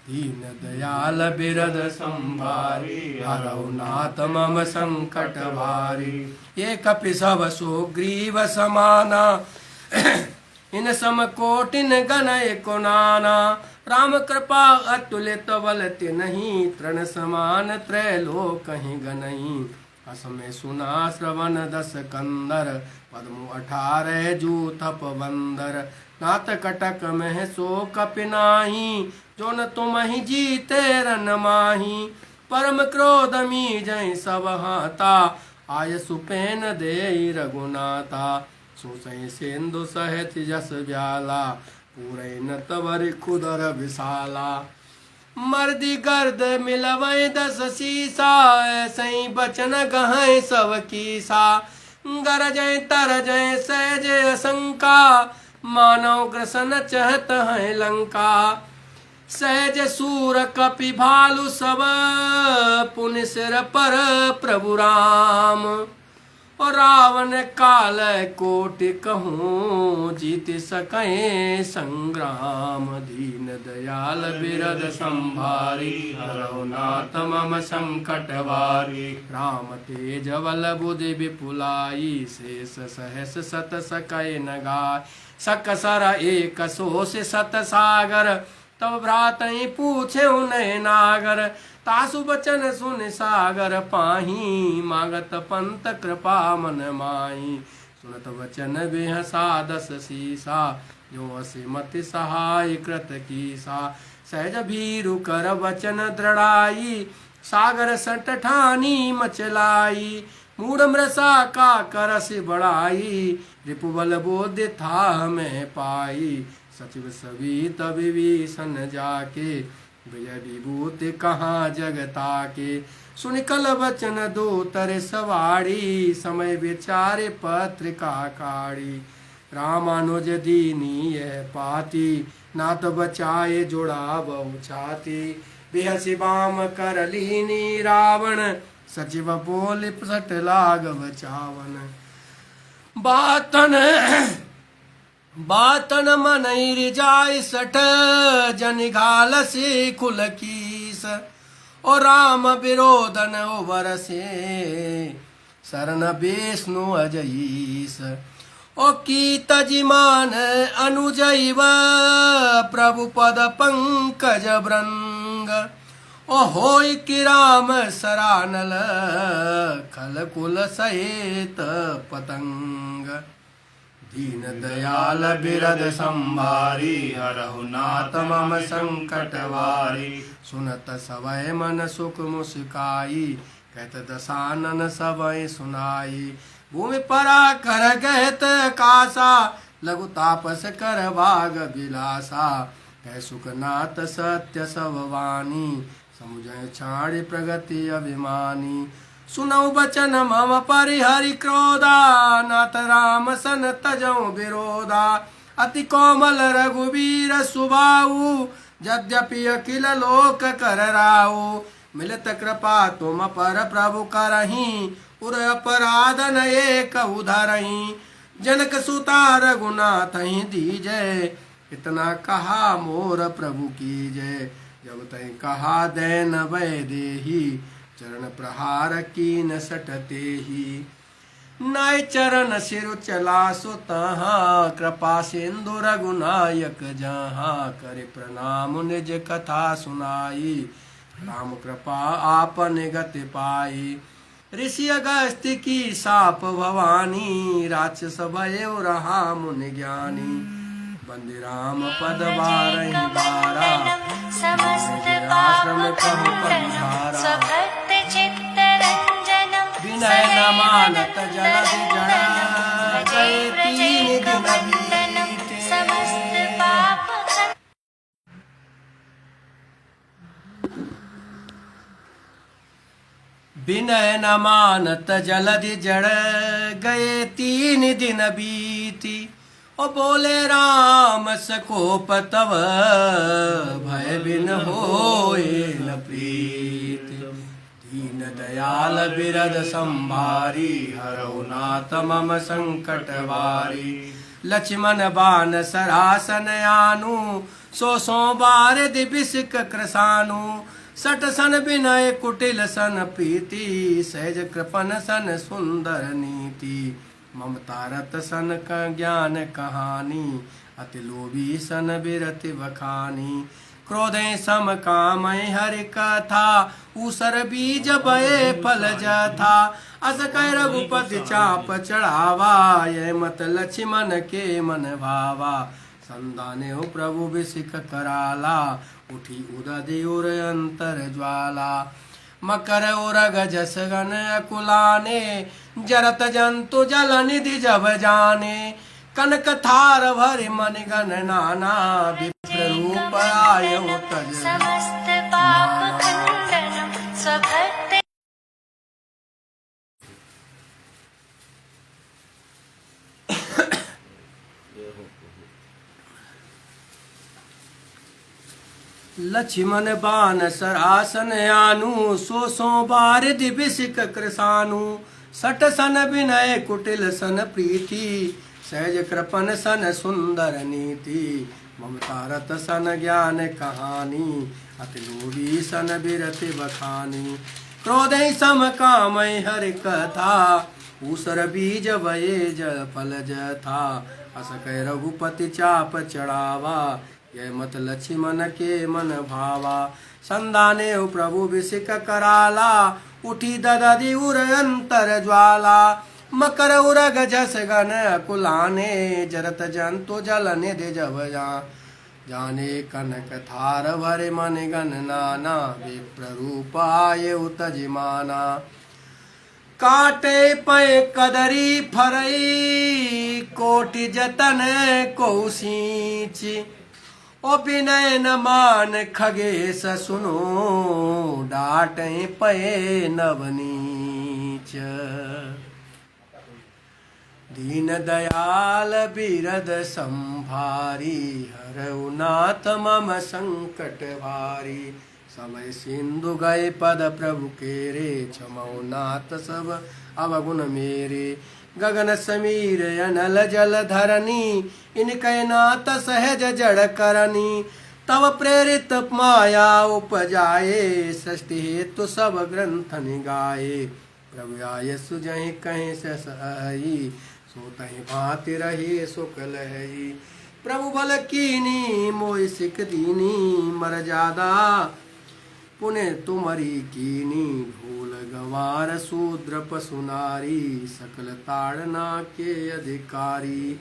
दीन दयाल बिरद संभारी, हरौ नाथ मम संकट भारी। ये कपि सब सुग्रीव समाना, इन सम कोटिन गण एको नाना। राम कृपा अतुलित बल तिन्हि, तृण समान त्रैलोक कहीं गनहि। असमे सुना श्रवण दस कंदर, पद्मु 18 जूथप बंदर। नाथ कटक मह सो कपि नाही, जो न तुम ही जीते रन माही। परम क्रोध मी जय सब हाता, आय सुपेन देई रघुनाथा। सुसई सिंधु सहित जस व्याला, पूरे न तवर खुदर विशाला। मर्दी गर्द मिलवै 10 सीसा, ऐसई बचन गहै सब कीसा। गरजय तरजय सहज शंका, मानव ग्रसन चहत है लंका। सहज सूर कपि भालु सब, पुनि सिर पर प्रभु राम। और रावण काल कोटि कहूँ, जीत सकै संग्राम। दीन दयाल बिरद संभारी, हरौ नाथ मम संकट भारी। राम तेज बल बुद्धि विपुलाई, शेष सहस सत सकै न गाय। सकसर एक सोष सत सागर, तब भ्रातहि पूछे उन्हें नागर। तासु बचन सुन सागर पाही, मांगत पंत कृपा मन माही। सुनत वचन बिहसा 10 सीसा, जो असिमति सहाय कृत कीसा। सहज भीरु कर वचन दृढ़ाई, सागर सट ठानी मचलाई। मूढ़ मृषा का करस बढ़ाई, रिपुबल बोध था हमें पाई। सचिव सवित विभीषण जाके, विजय विभूति कहाँ जगता के। सुन कल वचन दूतर सवारी, समय विचारे पत्रिका काढ़ी। रामानुज दीनी यह पाती, नाथ बचाए जुड़ा बहु छाती। बिहसी बाम कर लीनी रावण, सचिव बोल सट लाग बचावन। बातन मनैर जाय सठ, जन घालसी कुल कीस। और राम विरोधन उबर से, शरण विष्णु अजईस। ओ की तजिमान अनुजैव, प्रभु पद पंकज भृंग। ओ होय कि राम सरानल, खल कुल सहित पतंग। दीन दयाल बिरद संभारी, हरहु नाथ मम संकट भारी। सुनत सवै मन सुख मुस्काई, कहत दसानन सवै सुनाई। भूमि परा कर गहत कासा, लघु तापस कर भाग विलासा। कह सुखनाथ सत्य सब वाणी, समुझय छाड़ प्रगति अभिमानी। सुनौ बचन मम परिहरि क्रोधा, नाथ राम सन तजौ विरोधा। अति कोमल रघुवीर सुबाहु, यद्यपि अखिल लोक कर राहु। मिलत कृपा तुम पर प्रभु करही, उर अपराध न एक उधरही। जनक सुता रघुनाथ ही दीजय, इतना कहा मोर प्रभु कीजय। जब तै कहा दैन वै देही, चरण प्रहार कीन सटते ही। नाय चरण सिर चला सुतहाँ, कृपा सिंधु रघुनायक जहाँ। करे प्रणाम निज कथा सुनाई, राम कृपा आपन गति पाई। ऋषि अगस्त्य की साप भवानी, राक्षस भयो रहा मुनि ज्ञानी। बंदे राम पद बारहि बारा समस्त आश्रम पाप कहु खंडनम पविहारा स्वभक्त चित्तरंजनम विनय न मानत जलधि जड़ गए तीन दिन बीते समस्त पाप विनय न मानत जलधि जड़ गए तीन दिन बीती ओ बोले राम सकोप तव भय बिन होए न प्रीत दीन दयाल बिरद संभारी हरौ नाथ मम संकट वारी लक्ष्मण बान सरासन आनु सो बार दिबिसिक कृसानु सट सन विनय कुटिल सन प्रीति सहज कृपन सन सुंदर नीति ममता रत सन का ज्ञान कहानी अति लोभी सन बिरति बखानी क्रोधे सम काम हरि कथा ऊसर बीज बये फल जथा अस कह रघुपति चाप चढ़ावा ये मत लक्ष्मण के मन भावा संदाने हो प्रभु बिसिक कराला उठी उदधि उर अंतर ज्वाला मकर उरग जस गन अकुलाने जरत जंतु जल निधि जब जाने कनक थार भरि मन गन नाना विप्र रूप आयो तज समस्त पाप खंडनम स्वभक्त लक्ष्मण बान सरासन आनु सो बार दिबिसिक कृसानु सट सन विनय कुटिल सन प्रीति सहज कृपन सन सुंदर नीति ममता रत सन ज्ञान कहानी अति लोभी सन बिरति बखानी क्रोधै सम काम हरि कथा ऊसर बीज बये जल फल जथा अस कह रघुपति चाप चढ़ावा यह मत लक्ष्मण के मन भावा संदाने हो प्रभु बिसिक कराला उठी ददि उर अंतर ज्वाला मकर उरग जस गन कुलाने जरत जंतु जल निधि जब जाने कनक थार भरे मन गन नाना विप्र रूप आये उतजिमाना काटे पय कदरी फरई कोटि जतन कौशीच ओ विनय न मान खगेश सुनो डाटे पये नवनीच दीन दयाल बिरद संभारी हरौ नाथ मम संकट भारी समय सिंधु गए पद प्रभु केरे क्षमौ नाथ सब अवगुण मेरे गगन समीर अनल जल धरनी इनके नाथ सहज जड़ करनी तव प्रेरित माया उपजाए सृष्टि हेतु सब ग्रंथ निगाए प्रभु आय सुजहि कहीं से सही सो तहि भांति रही सुख लही प्रभु बल कीनी मोहि सिख दीनी मर्यादा पुण्य तुमरी कीनी भूल गवार शूद्र पशु नारी सकल ताड़ना के अधिकारी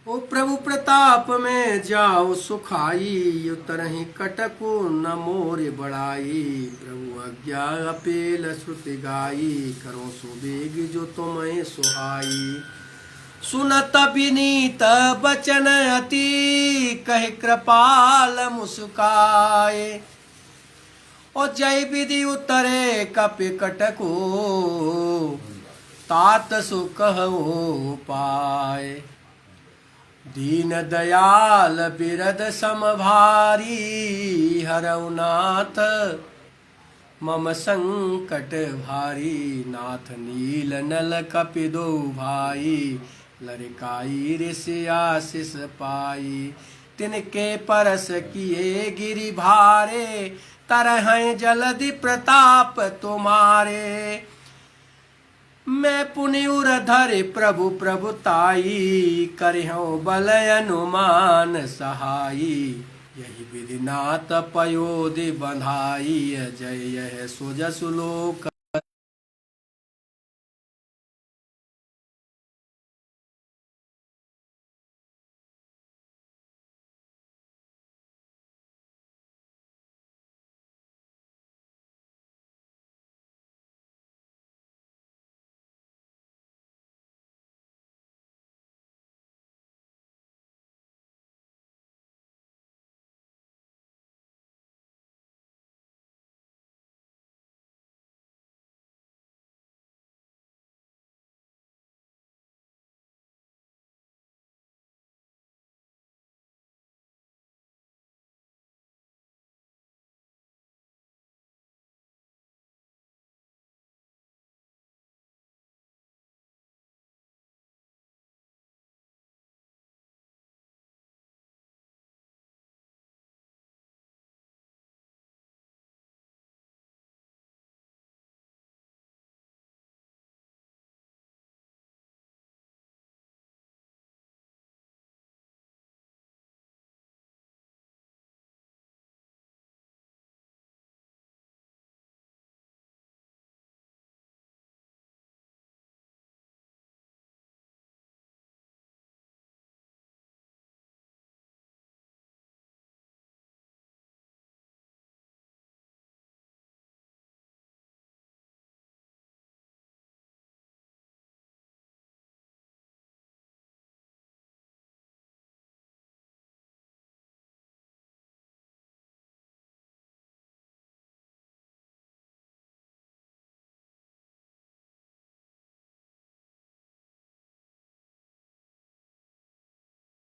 ओ प्रभु प्रताप में जाओ सुखाई उतरहि कटकु न मोर बड़ाई प्रभु आज्ञा अपेल श्रुति गाई करो सुबेग जो तुम्हें सुहाई सुनत विनीत बचन अति कह कृपाल मुस्काए ओ जय विधि उतरे कपि कटको तात सुख हो पाए दीन दयाल बिरद समभारी हरौ नाथ मम संकट भारी नाथ नील नल कपि दो भाई लरिकाई ऋषि आशीष पाई तिनके परस किए गिरि भारे तरह जलधि प्रताप तुम्हारे मैं पुनिउर धरे प्रभु प्रभुताई करहु बल अनुमान सहाई यही विधि नाथ पयोधि बंधाई जय यह सुजसु लोक